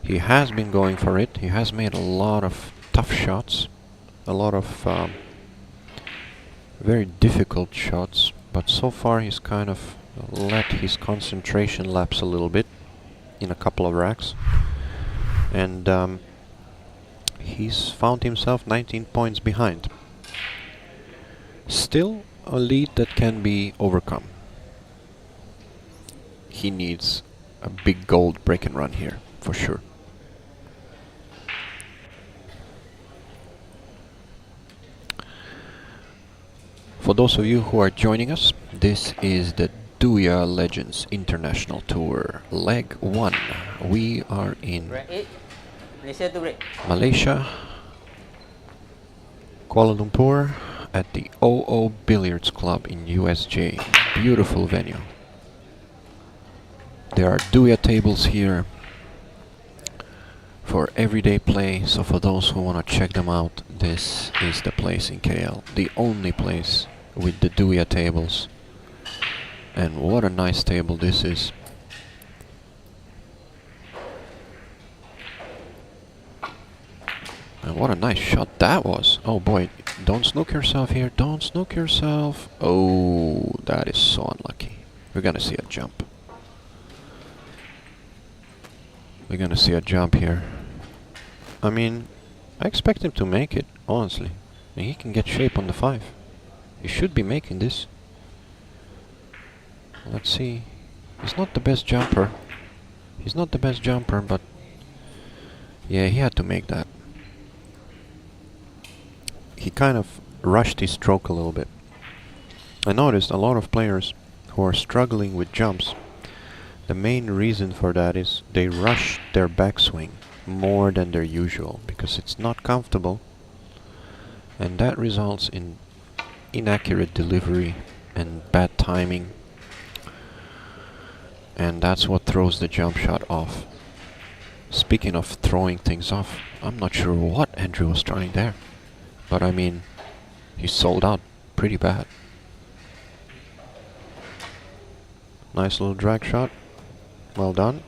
He has been going for it. He has made a lot of tough shots, a lot of very difficult shots, but so far he's kind of let his concentration lapse a little bit in a couple of racks, and he's found himself 19 points behind. Still a lead that can be overcome. He needs a big gold break and run here, for sure. For those of you who are joining us, this is the DUYA Legends International Tour, Leg 1. We are in Break 8, Malaysia to break. Malaysia, Kuala Lumpur, at the OO Billiards Club in USJ. Beautiful venue. There are DUYA tables here for everyday play, so for those who want to check them out, this is the place in KL. The only place with the DUYA tables. And what a nice table this is. And what a nice shot that was. Oh boy, don't snook yourself here. Don't snook yourself. Oh, that is so unlucky. We're gonna see a jump. We're gonna see a jump here. I mean, I expect him to make it, honestly. And he can get shape on the 5. He should be making this. Let's see. He's not the best jumper. He's not the best jumper, but yeah, he had to make that. He kind of rushed his stroke a little bit. I noticed a lot of players who are struggling with jumps. The main reason for that is they rush their backswing more than their usual because it's not comfortable, and that results in inaccurate delivery and bad timing, and that's what throws the jump shot off. Speaking of throwing things off, I'm not sure what Andrew was trying there, but I mean, he sold out pretty bad. Nice little drag shot. Well done.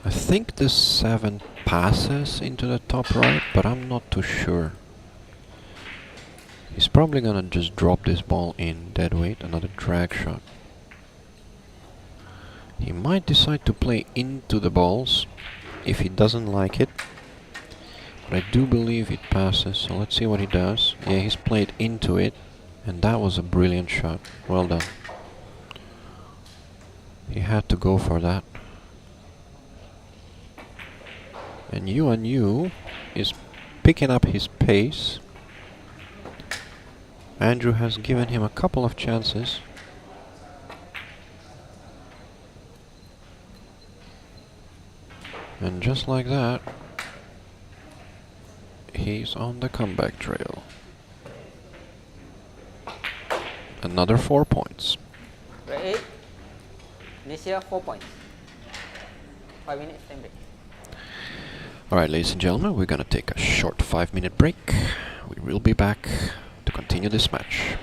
I think the 7 passes into the top right, but I'm not too sure. He's probably gonna just drop this ball in dead weight, another drag shot. He might decide to play into the balls if he doesn't like it, but I do believe it passes, so let's see what he does. Yeah, he's played into it, and that was a brilliant shot. Well done. He had to go for that. And Yuan is picking up his pace. Andrew has given him a couple of chances. And just like that, He's on the comeback trail. Another 4 points. Break 8. Malaysia 4 points. 5 minutes time break. Alright, ladies and gentlemen, we're gonna take a short 5-minute break. We will be back to continue this match.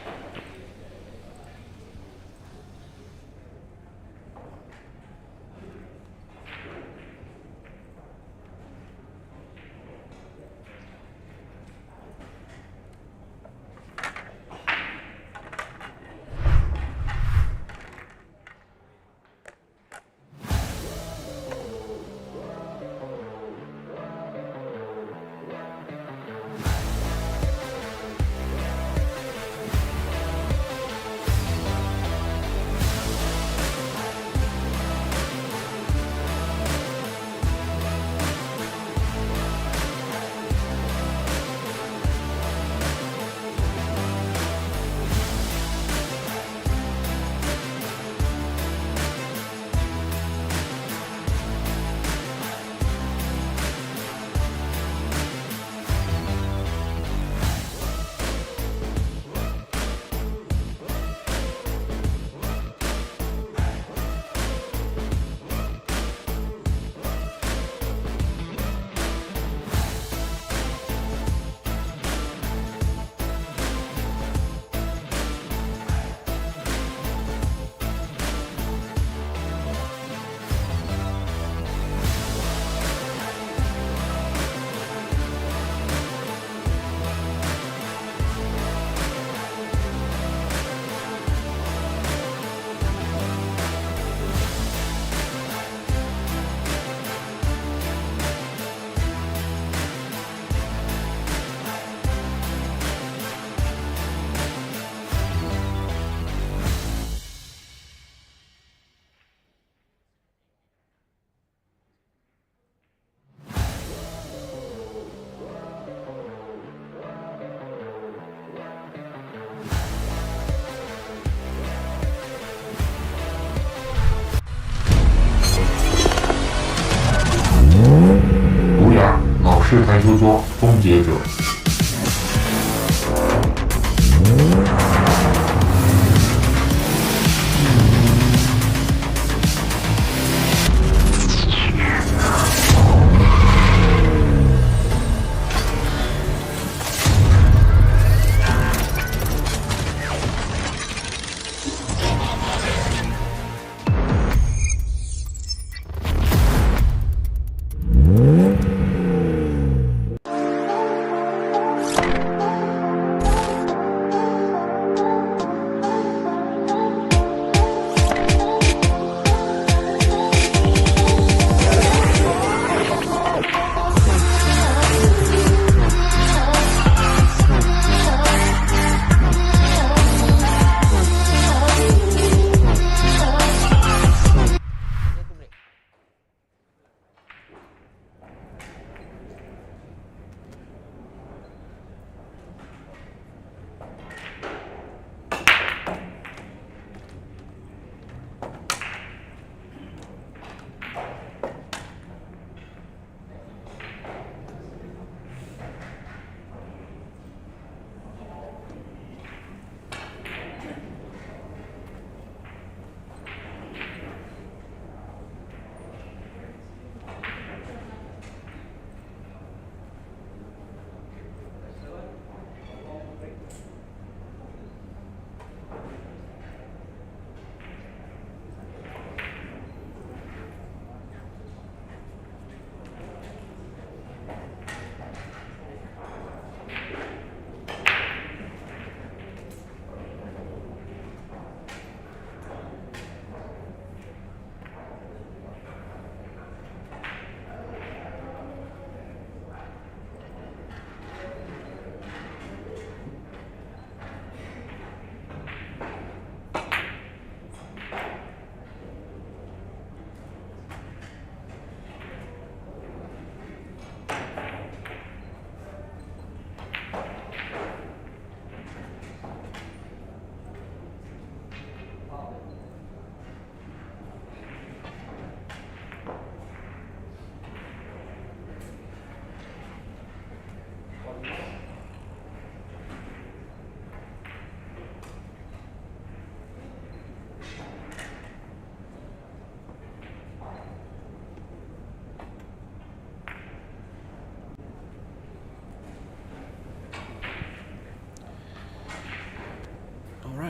DUYA 老式台球桌终结者。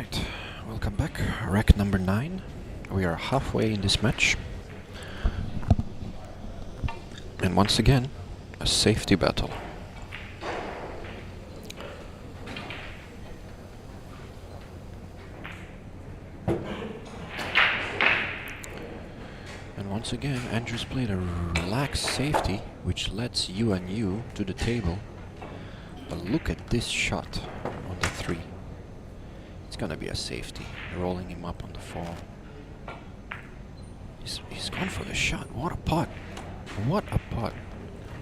Alright, welcome back. Rack number 9. We are halfway in this match. And once again, a safety battle. And once again, Andrew's played a relaxed safety, which lets Yuan to the table. But look at this shot on the 3. It's gonna be a safety, rolling him up on the 4. He's gone for the shot. What a pot. What a pot.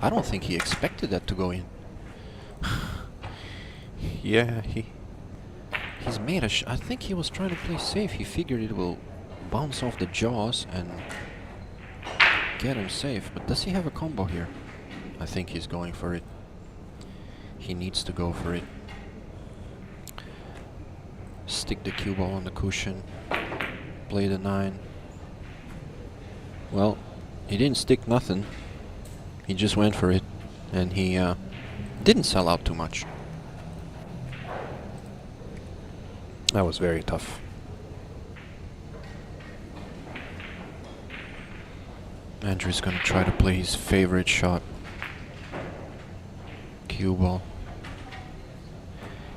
I don't think he expected that to go in. Yeah, he's made a I think he was trying to play safe. He figured it will bounce off the jaws and get him safe. But does he have a combo here? I think he's going for it. He needs to go for it. Stick the cue ball on the cushion. Play the 9. Well, he didn't stick nothing. He just went for it. And he didn't sell out too much. That was very tough. Andrew's gonna try to play his favorite shot. Cue ball.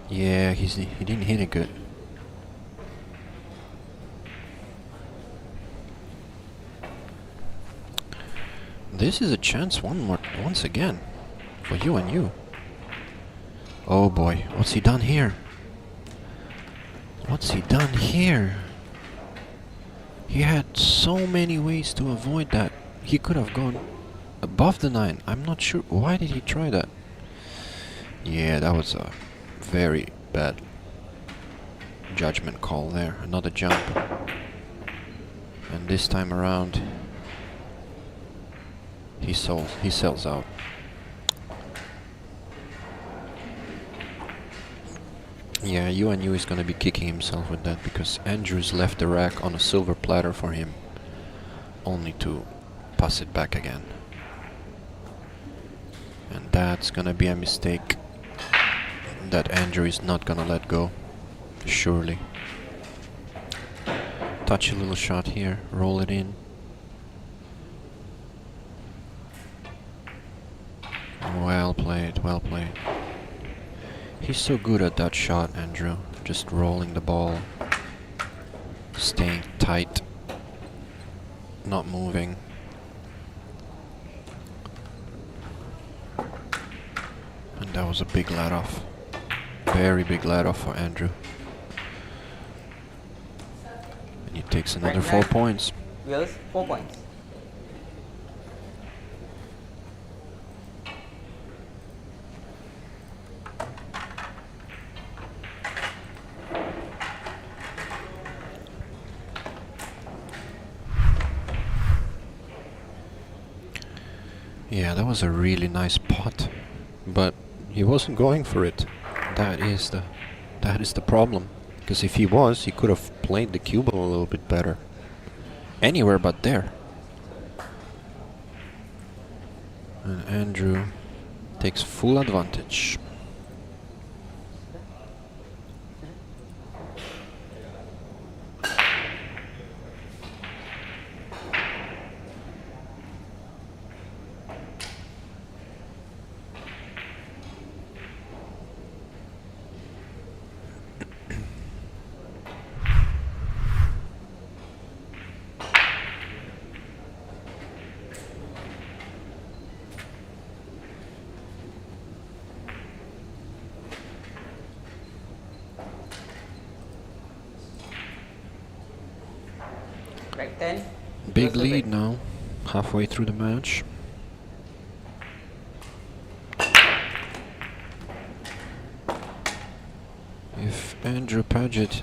Yeah, he didn't hit it good. This is a chance once again for Yuan. Oh boy, what's he done here? What's he done here? He had so many ways to avoid that. He could have gone above the 9. I'm not sure. Why did he try that? Yeah, that was a very bad judgment call there. Another jump. And this time around, he sells out. Yeah, Yuan is gonna be kicking himself with that because Andrews left the rack on a silver platter for him, only to pass it back again. And that's gonna be a mistake that Andrew is not gonna let go, surely. Touchy little shot here, roll it in. Well played, well played. He's so good at that shot, Andrew. Just rolling the ball, staying tight, not moving. And that was a big let off. Very big let off for Andrew. And he takes another 4 points. Wills, 4 points. Yeah, that was a really nice pot, but he wasn't going for it. That is the problem. Because if he was, he could have played the cue ball a little bit better. Anywhere but there. And Andrew takes full advantage. Rack 10. Big Wills will lead break. now, halfway through the match. If Andrew Pagett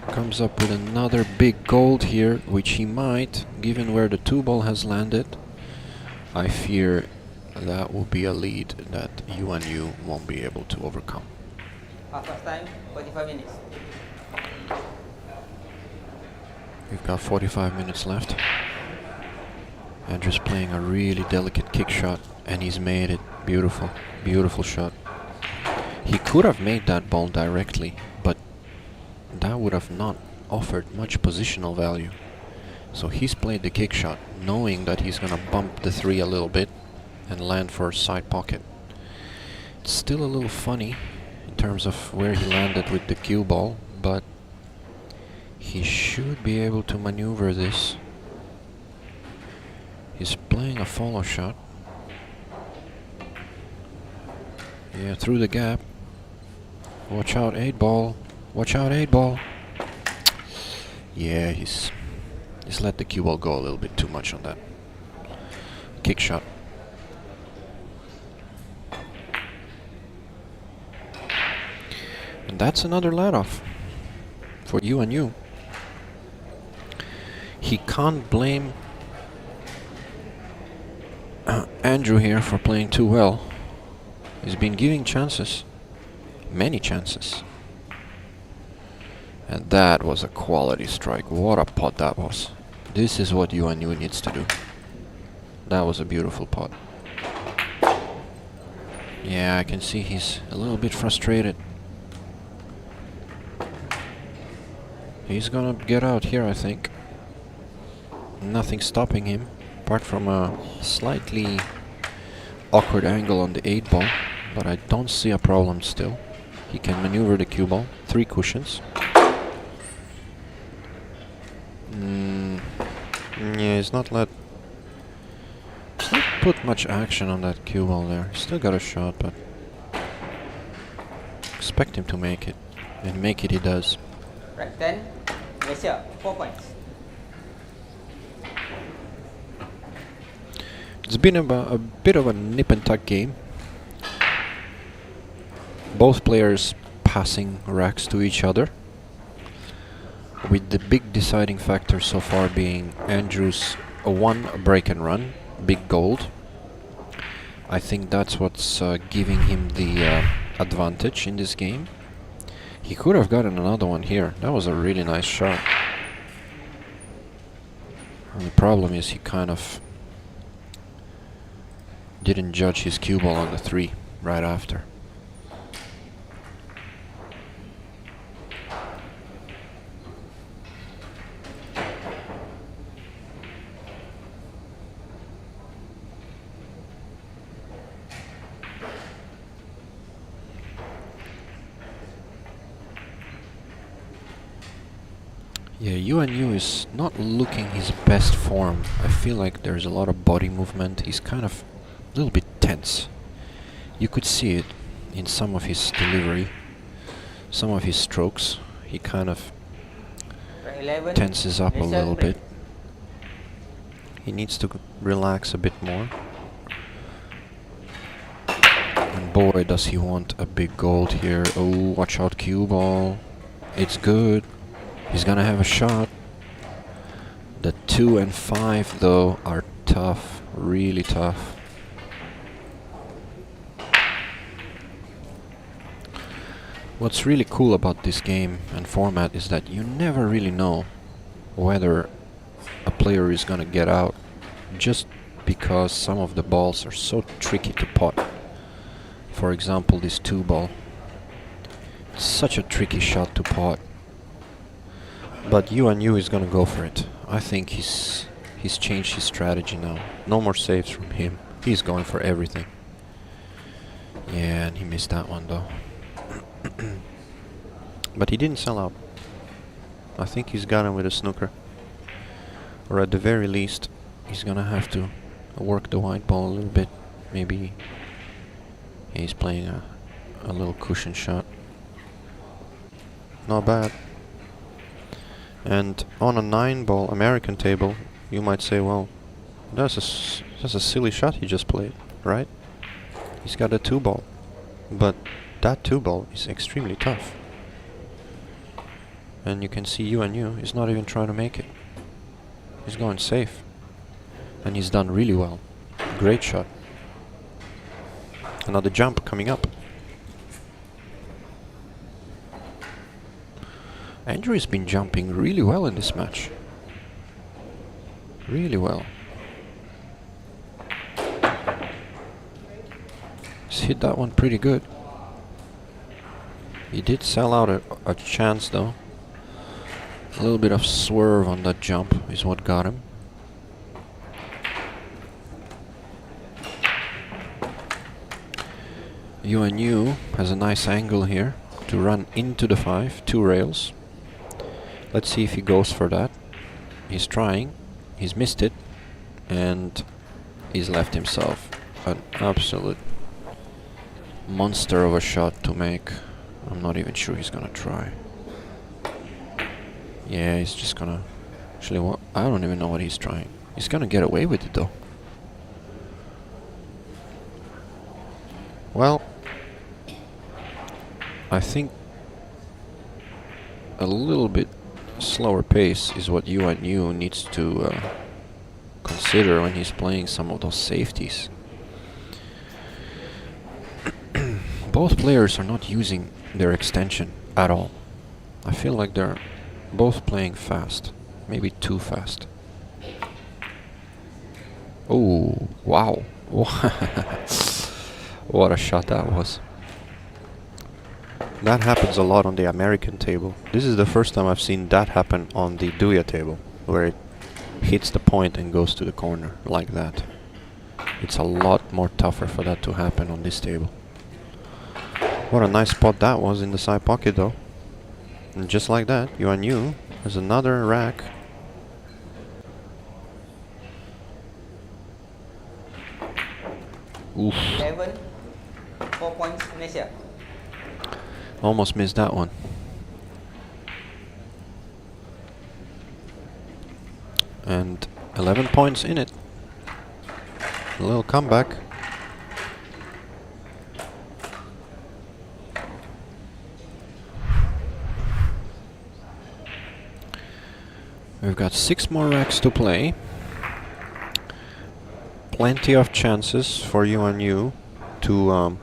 comes up with another big gold here, which he might, given where the 2 ball has landed, I fear that will be a lead that Yuan won't be able to overcome. Half time, 45 minutes. We've got 45 minutes left. Andrew's playing a really delicate kick shot, and he's made it. Beautiful, beautiful shot. He could have made that ball directly, but that would have not offered much positional value. So he's played the kick shot, knowing that he's gonna bump the 3 a little bit and land for a side pocket. It's still a little funny in terms of where he landed with the cue ball, but he should be able to maneuver this. He's playing a follow shot. Yeah, through the gap. Watch out, 8 ball. Watch out, 8 ball. Yeah, he's let the cue ball go a little bit too much on that kick shot. And that's another let-off for Yuan. He can't blame Andrew here for playing too well. He's been giving chances, many chances. And that was a quality strike. What a pot that was. This is what Yuan needs to do. That was a beautiful pot. Yeah, I can see he's a little bit frustrated. He's gonna get out here, I think. Nothing stopping him, apart from a slightly awkward angle on the 8 ball. But I don't see a problem still. He can maneuver the cue ball. 3 cushions. Yeah, he's not put much action on that cue ball there. Still got a shot, but expect him to make it. And make it he does. Right, 10. Malaysia, 4 points. It's been a bit of a nip and tuck game. Both players passing racks to each other, with the big deciding factor so far being Andrew's 1 break and run, big gold. I think that's what's giving him the advantage in this game. He could have gotten another one here. That was a really nice shot. And the problem is he kind of didn't judge his cue ball on the 3 right after. Yeah, Yuan is not looking his best form. I feel like there's a lot of body movement. He's kind of a little bit tense. You could see it in some of his delivery, some of his strokes. He kind of 11. tenses up a Malaysia little break. bit. He needs to relax a bit more. And boy, does he want a big gold here. Oh, watch out, cue ball. It's good. He's gonna have a shot. The 2 and 5 though are tough, really tough. What's really cool about this game and format is that you never really know whether a player is gonna get out, just because some of the balls are so tricky to pot. For example, this 2 ball. It's such a tricky shot to pot. But Yuan is gonna go for it. I think he's changed his strategy now. No more saves from him. He's going for everything. Yeah, and he missed that one though. But he didn't sell out. I think he's got him with a snooker. Or at the very least, he's gonna have to work the white ball a little bit. Maybe he's playing a little cushion shot. Not bad. And on a 9 ball American table, you might say, well, that's a silly shot he just played, right? He's got a 2 ball. But that 2 ball is extremely tough. And you can see Yuan is not even trying to make it. He's going safe. And he's done really well. Great shot. Another jump coming up. Andrew has been jumping really well in this match. Really well. He's hit that one pretty good. He did sell out a chance though. A little bit of swerve on that jump is what got him. Yuan has a nice angle here to run into the 5, 2 rails. Let's see if he goes for that. He's trying, he's missed it, and he's left himself an absolute monster of a shot to make. I'm not even sure he's gonna try. Yeah, he's just gonna... Actually, what? I don't even know what he's trying. He's gonna get away with it though. Well, I think a little bit slower pace is what Yuan needs to consider when he's playing some of those safeties. Both players are not using their extension at all. I feel like they're both playing fast, maybe too fast. Oh, wow. What a shot that was. That happens a lot on the American table. This is the first time I've seen that happen on the DUYA table, where it hits the point and goes to the corner like that. It's a lot more tougher for that to happen on this table. What a nice spot that was in the side pocket though. And just like that, Yuan has another rack. Oof. 11, 4 points, Malaysia. Almost missed that one. And 11 points in it. A little comeback. We've got 6 more racks to play. Plenty of chances for Yuan to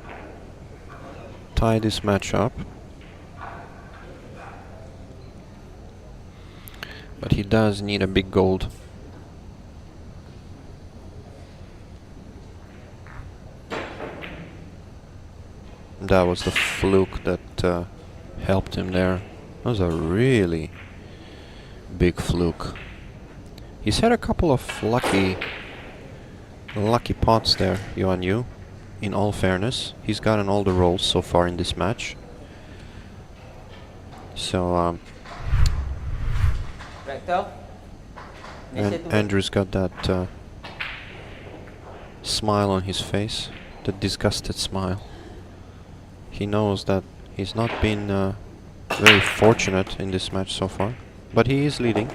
tie this match up. But he does need a big gold. That was the fluke that helped him there. That was a really big fluke. He's had a couple of lucky pots there, Yuan. In all fairness, he's gotten all the rolls so far in this match. So Rector. and Andrew's got that smile on his face, the disgusted smile. He knows that he's not been very fortunate in this match so far, but he is leading.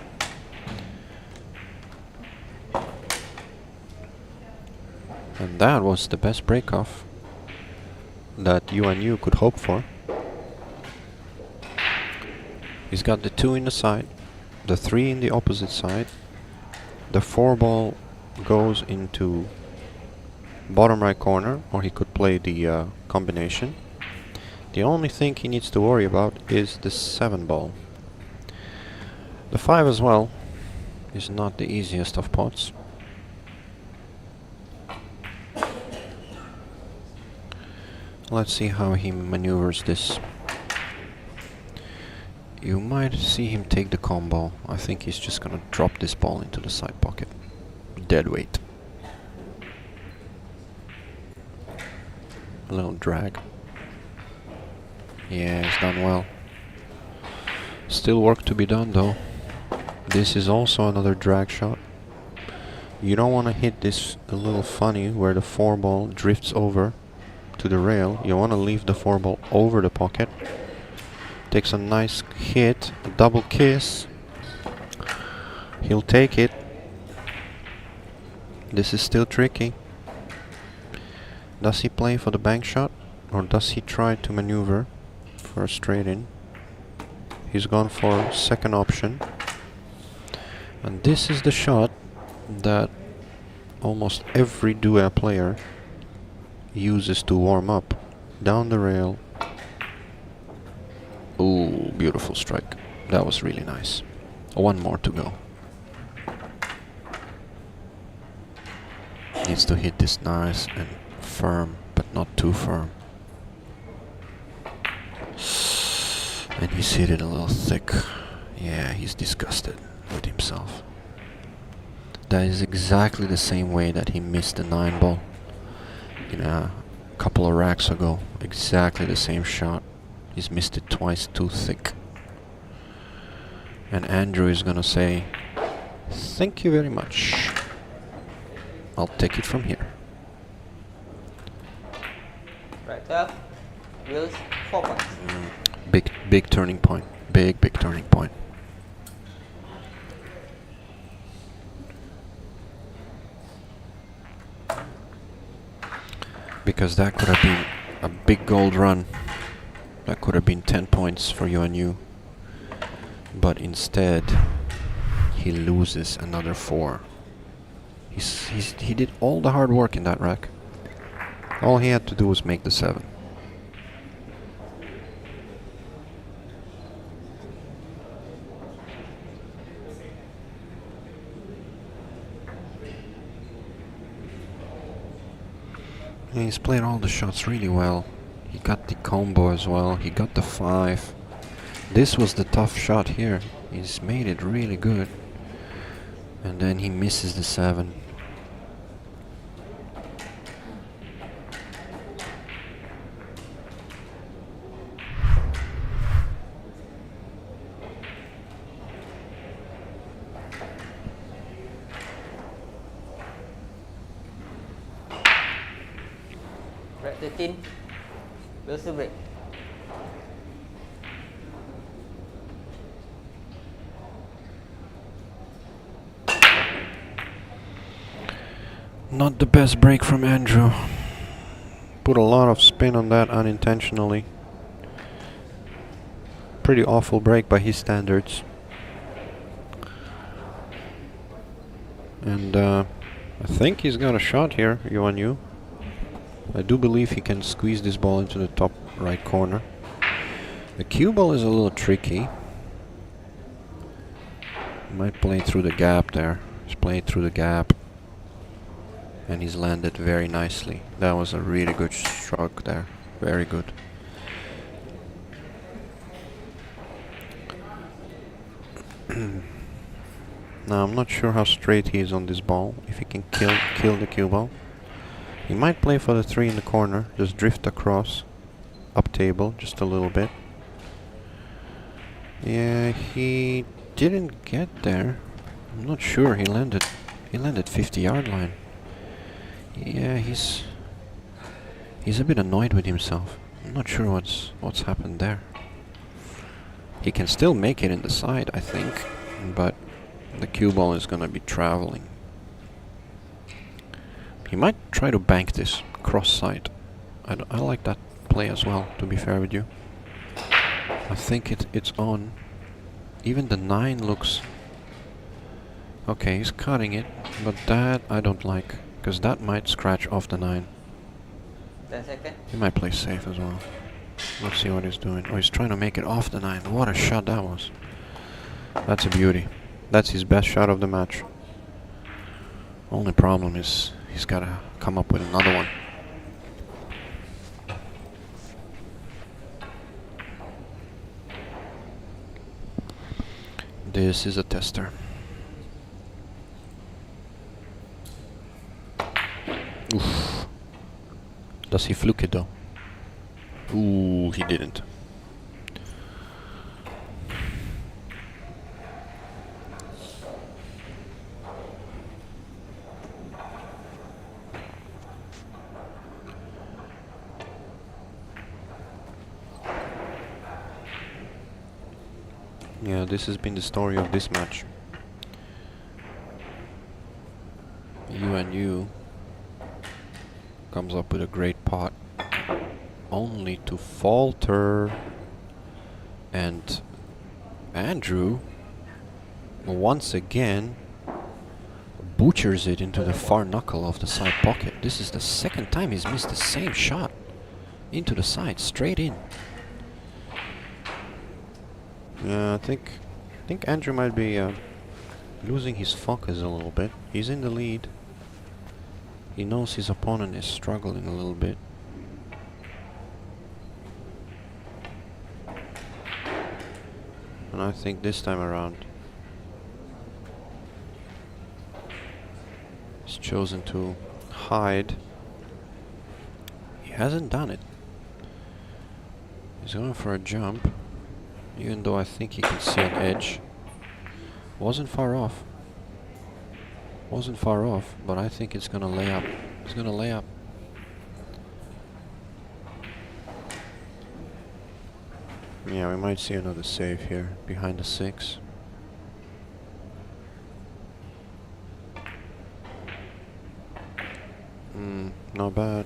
And that was the best break-off that Yuan could hope for. He's got the 2 in the side, the 3 in the opposite side. The 4 ball goes into bottom right corner, or he could play the combination. The only thing he needs to worry about is the 7 ball. The 5 as well is not the easiest of pots. Let's see how he maneuvers this. You might see him take the combo. I think he's just gonna drop this ball into the side pocket. Dead weight. A little drag. Yeah, he's done well. Still work to be done though. This is also another drag shot. You don't want to hit this a little funny where the 4 ball drifts over to the rail. You want to leave the 4 ball over the pocket. Takes a nice hit, a double kiss. He'll take it. This is still tricky. Does he play for the bank shot, or does he try to maneuver for a straight in? He's gone for second option. And this is the shot that almost every DUYA player uses to warm up. Down the rail. Ooh, beautiful strike. That was really nice. 1 more to go. Needs to hit this nice and firm, but not too firm. And he's hit it a little thick. Yeah, he's disgusted with himself. That is exactly the same way that he missed the 9 ball in a couple of racks ago. Exactly the same shot. He's missed it twice too thick. And Andrew is gonna say, "Thank you very much. I'll take it from here." Right 12. Wheels 4 points. Big turning point. Big turning point. Because that could have been a big gold run. That could have been 10 points for Yuan. But instead, he loses another 4. He did all the hard work in that rack. All he had to do was make the 7. Yeah, he's played all the shots really well. He got the combo as well. He got the 5. This was the tough shot here. He's made it really good. And then he misses the 7. Right 13. Wheels to break. Not the best break from Andrew. Put a lot of spin on that unintentionally. Pretty awful break by his standards. And I think he's got a shot here, Yuan. I do believe he can squeeze this ball into the top right corner. The cue ball is a little tricky. Might play through the gap there. He's played through the gap. And he's landed very nicely. That was a really good stroke there. Very good. Now I'm not sure how straight he is on this ball. If he can kill the cue ball. He might play for the 3 in the corner. Just drift across. Up table just a little bit. Yeah, he didn't get there. I'm not sure. He landed 50-yard line. Yeah, he's a bit annoyed with himself. I'm not sure what's happened there. He can still make it in the side, I think, but the cue ball is gonna be traveling. He might try to bank this cross side. I like that play as well, to be fair with you. I think it's on. Even the 9 looks... Okay, he's cutting it, but that I don't like. Because that might scratch off the 9. 10 seconds. He might play safe as well. Let's see what he's doing. Oh, he's trying to make it off the 9. What a shot that was. That's a beauty. That's his best shot of the match. Only problem is he's got to come up with another one. This is a tester. Oof. Does he fluke it though? Ooh, he didn't. Yeah, this has been the story of this match. Yuan comes up with a great pot, only to falter, and Andrew once again butchers it into the far knuckle of the side pocket. This is the second time he's missed the same shot into the side, straight in. Yeah, I think Andrew might be losing his focus a little bit. He's in the lead. He knows his opponent is struggling a little bit. And I think this time around he's chosen to hide. He hasn't done it. He's going for a jump, even though I think he can see an edge. Wasn't far off. Wasn't far off, but I think it's gonna lay up. It's gonna lay up. Yeah, we might see another save here behind the 6. Not bad.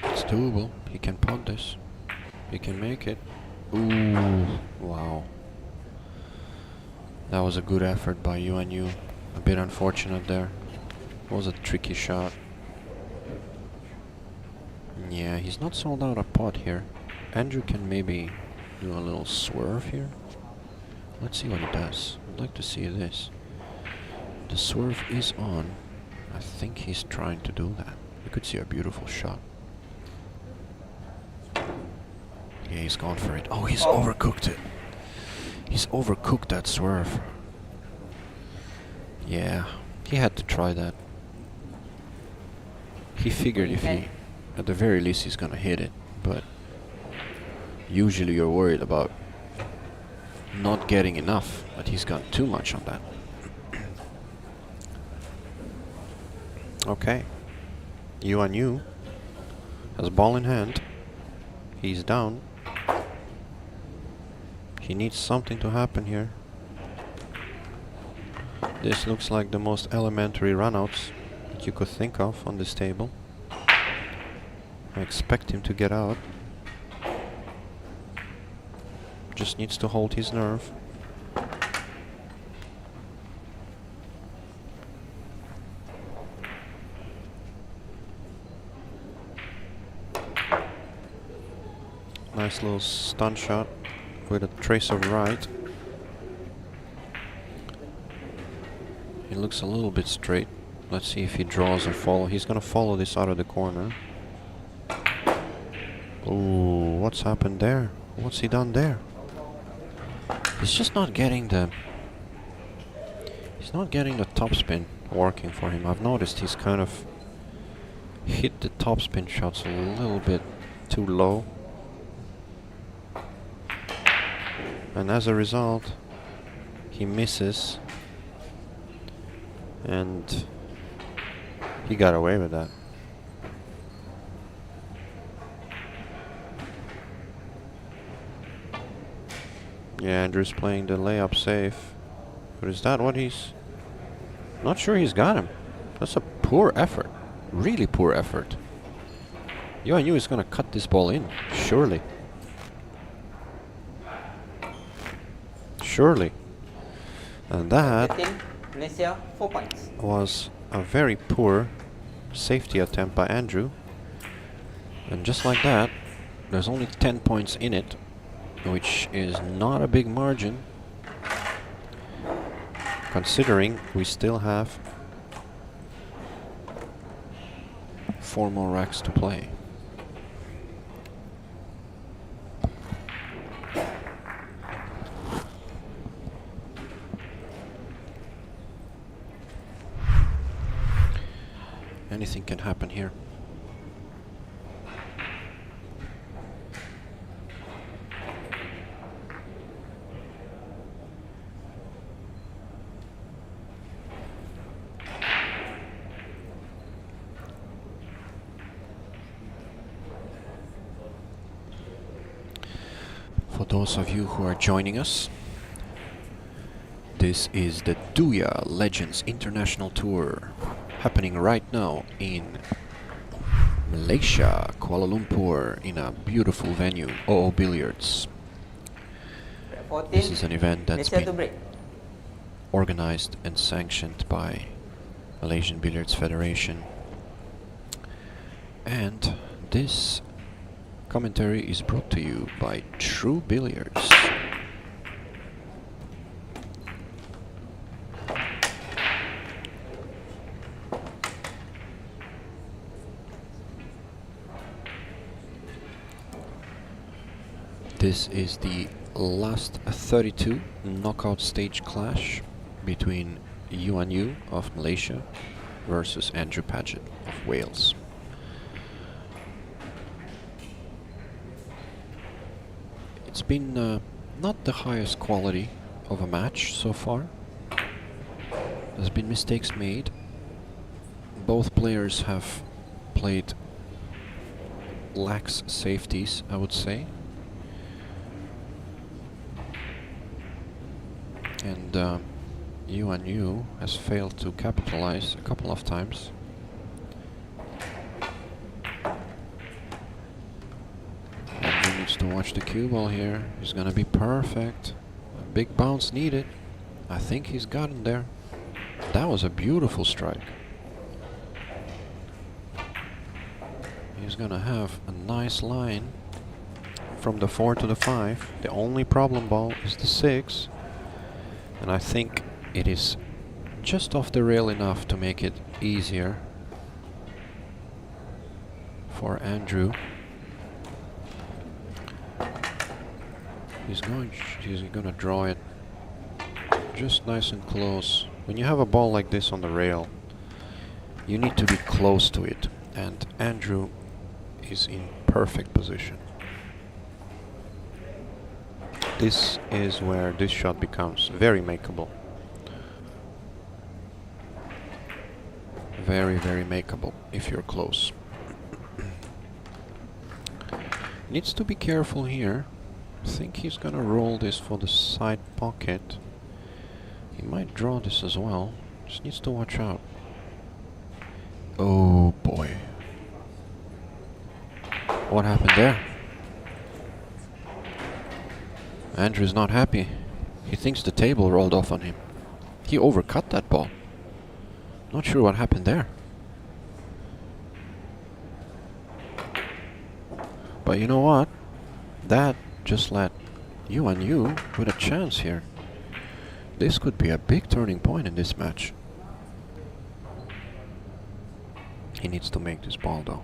It's doable. He can pot this. He can make it. Ooh, wow. That was a good effort by Yuan. A bit unfortunate there. It was a tricky shot. Yeah, he's not sold out a pot here. Andrew can maybe do a little swerve here. Let's see what he does. I'd like to see this. The swerve is on. I think he's trying to do that. We could see a beautiful shot. Yeah, he's gone for it. Oh, he's overcooked it. He's overcooked that swerve. Yeah, he had to try that. He figured if he, at the very least, he's gonna hit it, but usually you're worried about not getting enough, but he's got too much on that. Okay. Yuan has ball in hand. He's down. He needs something to happen here. This looks like the most elementary runouts that you could think of on this table. I expect him to get out. Just needs to hold his nerve. Nice little stun shot with a trace of right. He looks a little bit straight. Let's see if he draws or follow. He's gonna follow this out of the corner. Ooh, what's happened there? What's he done there? He's just not getting the... He's not getting the topspin working for him. I've noticed he's kind of hit the topspin shots a little bit too low. And as a result, he misses. And he got away with that. Yeah, Andrew's playing the layup safe. But is that what he's... Not sure he's got him. That's a poor effort. Really poor effort. Yuan is gonna cut this ball in. Surely. Surely. And that... Malaysia 4 points. Was a very poor safety attempt by Andrew. And just like that, there's only 10 points in it, which is not a big margin, considering we still have 4 more racks to play. Anything can happen here. For those of you who are joining us, this is the DUYA Legends International Tour, happening right now in Malaysia, Kuala Lumpur, in a beautiful venue, OO Billiards. 14. This is an event that's Malaysia to been break. organized and sanctioned by Malaysian Billiards Federation. And this commentary is brought to you by True Billiards. This is the last 32 knockout stage clash between Yuan of Malaysia versus Andrew Pagett of Wales. It's been not the highest quality of a match so far. There's been mistakes made. Both players have played lax safeties, I would say. And Yuan has failed to capitalize a couple of times. Andrew needs to watch the cue ball here. He's gonna be perfect. A big bounce needed. I think he's gotten there. That was a beautiful strike. He's gonna have a nice line from the 4 to the 5. The only problem ball is the 6. And I think it is just off the rail enough to make it easier for Andrew. He's gonna draw it just nice and close. When you have a ball like this on the rail, you need to be close to it, and Andrew is in perfect position. This is where this shot becomes very makeable. Very, very makeable if you're close. Needs to be careful here. I think he's gonna roll this for the side pocket. He might draw this as well. Just needs to watch out. Oh boy. What happened there? Andrew's not happy. He thinks the table rolled off on him. He overcut that ball. Not sure what happened there. But you know what? That just let Yuan with a chance here. This could be a big turning point in this match. He needs to make this ball though.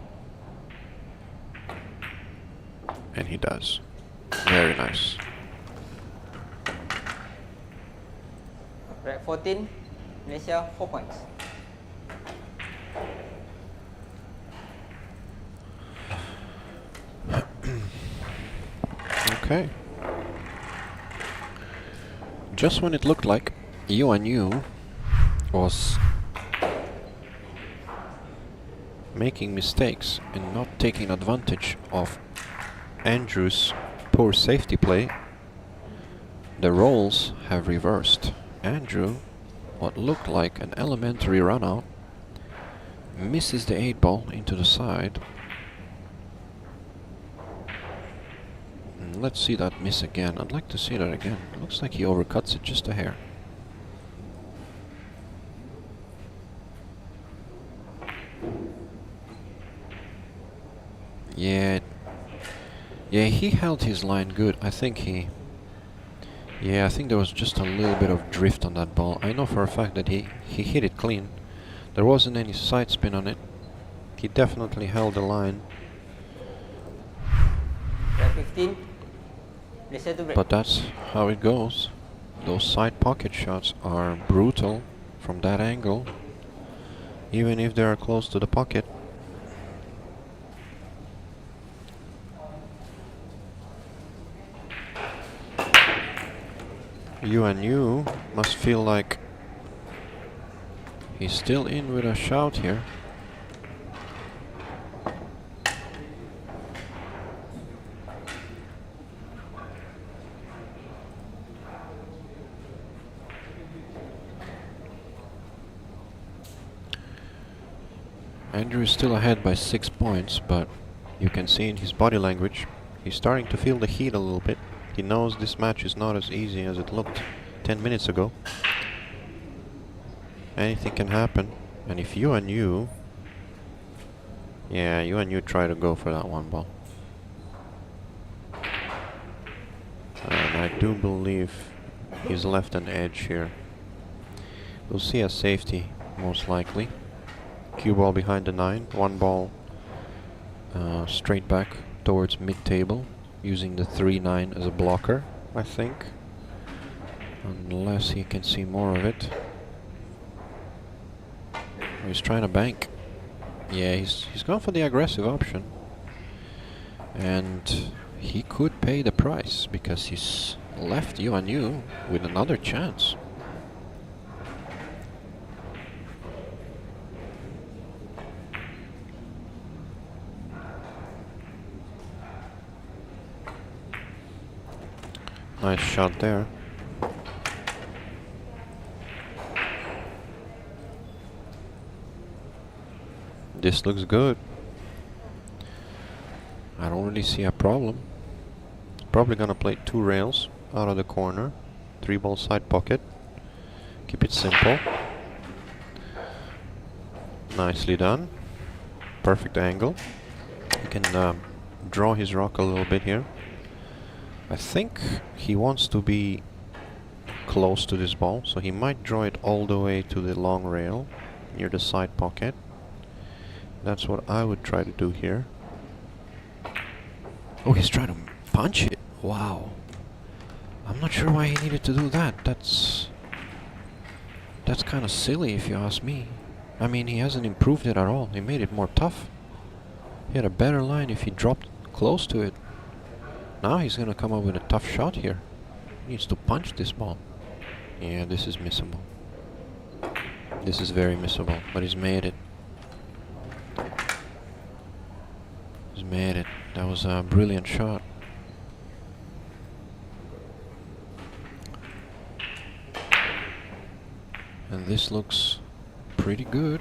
And he does. Very nice. Red 14, Malaysia 4 points. Okay. Just when it looked like Yuan was making mistakes and not taking advantage of Andrew's poor safety play, the roles have reversed. Andrew, what looked like an elementary run out, misses the 8 ball into the side. And let's see that miss again. I'd like to see that again. Looks like he overcuts it just a hair. Yeah, he held his line good. I think I think there was just a little bit of drift on that ball. I know for a fact that he hit it clean. There wasn't any side spin on it. He definitely held the line. Red 15, Malaysia to break. But that's how it goes. Those side pocket shots are brutal from that angle, even if they are close to the pocket. Yuan must feel like he's still in with a shout here. Andrew is still ahead by 6 points, but you can see in his body language he's starting to feel the heat a little bit. He knows this match is not as easy as it looked 10 minutes ago. Anything can happen, and if Yuan try to go for that 1 ball. And I do believe he's left an edge here. We'll see a safety, most likely. Cue ball behind the 9, 1 ball straight back towards mid-table. using the 3-9 as a blocker, I think. Unless he can see more of it. He's trying to bank. Yeah, he's gone for the aggressive option. And he could pay the price because he's left Yuan with another chance. Nice shot there. This looks good. I don't really see a problem. Probably gonna play 2 rails out of the corner. 3-ball side pocket. Keep it simple. Nicely done. Perfect angle. He can draw his rock a little bit here. I think he wants to be close to this ball, so he might draw it all the way to the long rail near the side pocket. That's what I would try to do here. Oh, he's trying to punch it. Wow. I'm not sure why he needed to do that. That's kind of silly if you ask me. I mean, he hasn't improved it at all. He made it more tough. He had a better line if he dropped close to it. Now he's gonna come up with a tough shot here. He needs to punch this ball. Yeah, this is missable. This is very missable, but he's made it. He's made it. That was a brilliant shot. And this looks pretty good.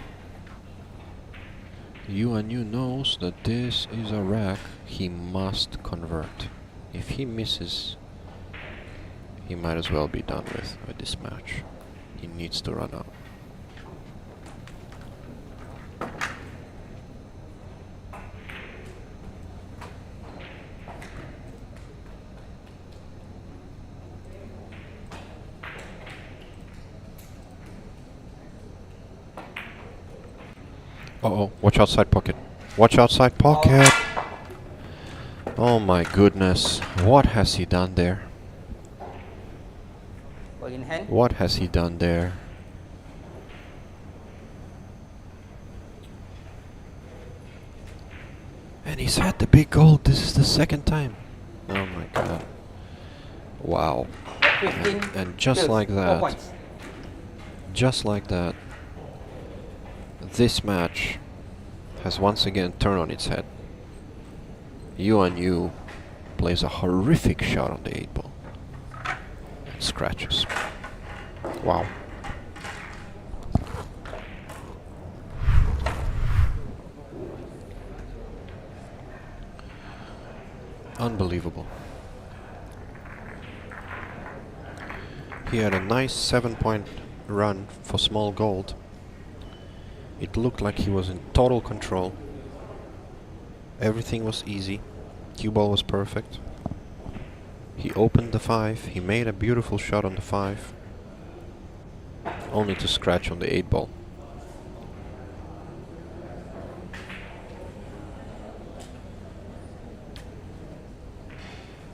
Yuan knows that this is a rack he must convert. If he misses, he might as well be done with this match. He needs to run out. Uh-oh, watch outside pocket. Watch outside pocket! Oh my goodness, what has he done there? Ball in hand. What has he done there? And he's had the big goal. This is the second time. Oh my god. Wow. 15. And just kills, like 4 that, points. just like that, this match has once again turned on its head. Yuan plays a horrific shot on the 8-ball. And scratches. Wow. Unbelievable. He had a nice 7-point run for small gold. It looked like he was in total control. Everything was easy. Cue ball was perfect. He opened the 5. He made a beautiful shot on the 5. Only to scratch on the 8-ball.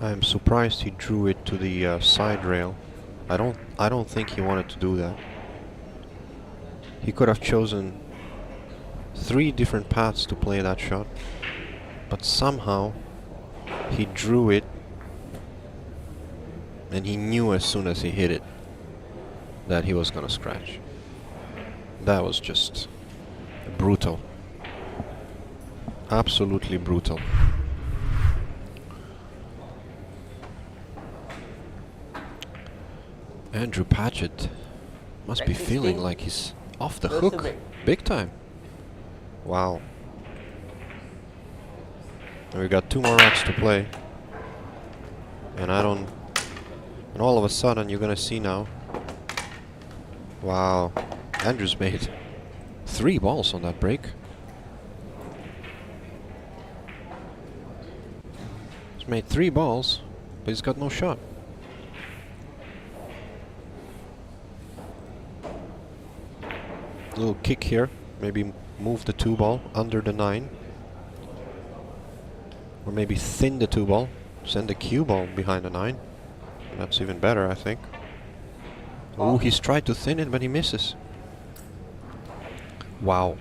I am surprised he drew it to the side rail. I don't think he wanted to do that. He could have chosen 3 different paths to play that shot, but somehow he drew it, and he knew as soon as he hit it that he was gonna scratch. That was just brutal. Absolutely brutal. Andrew Pagett must be feeling like he's off the Close to hook break. big time. Wow. And we got 2 more racks to play. And and all of a sudden you're gonna see now. Wow. Andrew's made 3 balls on that break. He's made 3 balls, but he's got no shot. Little kick here, maybe move the 2-ball under the 9, or maybe thin the 2-ball. Send the cue ball behind the 9. That's even better, I think. Oh, he's tried to thin it, but he misses. Wow.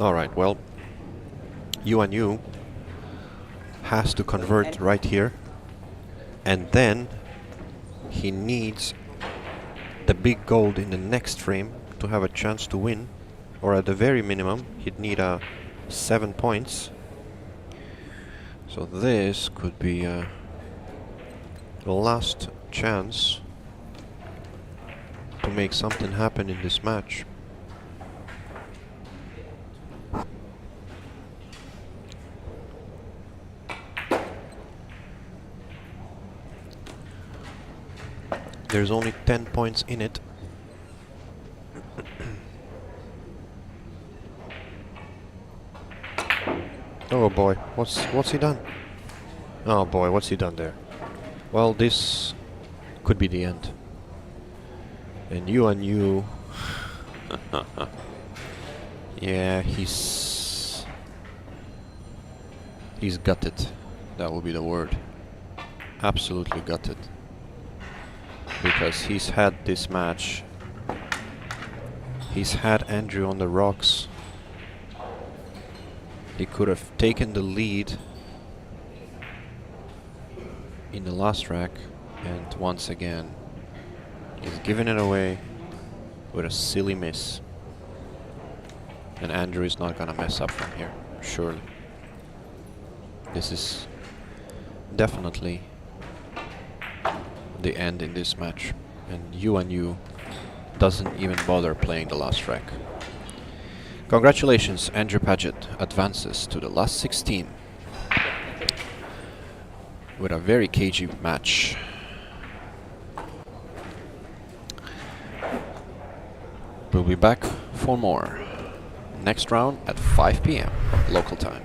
Alright, well, Yuan has to convert right here. And then he needs the big gold in the next frame to have a chance to win. Or at the very minimum, he'd need 7 points. So this could be the last chance to make something happen in this match. There's only 10 points in it. Oh boy, what's he done? Oh boy, what's he done there? Well, this could be the end. And Yuan, yeah, he's gutted. That would be the word. Absolutely gutted. Because he's had this match. He's had Andrew on the rocks. He could have taken the lead in the last rack, and once again he's given it away with a silly miss. And Andrew is not gonna mess up from here, surely. This is definitely the end in this match, and Yuan doesn't even bother playing the last rack. Congratulations, Andrew Pagett advances to the last 16 with a very cagey match. We'll be back for more next round at 5 p.m. local time.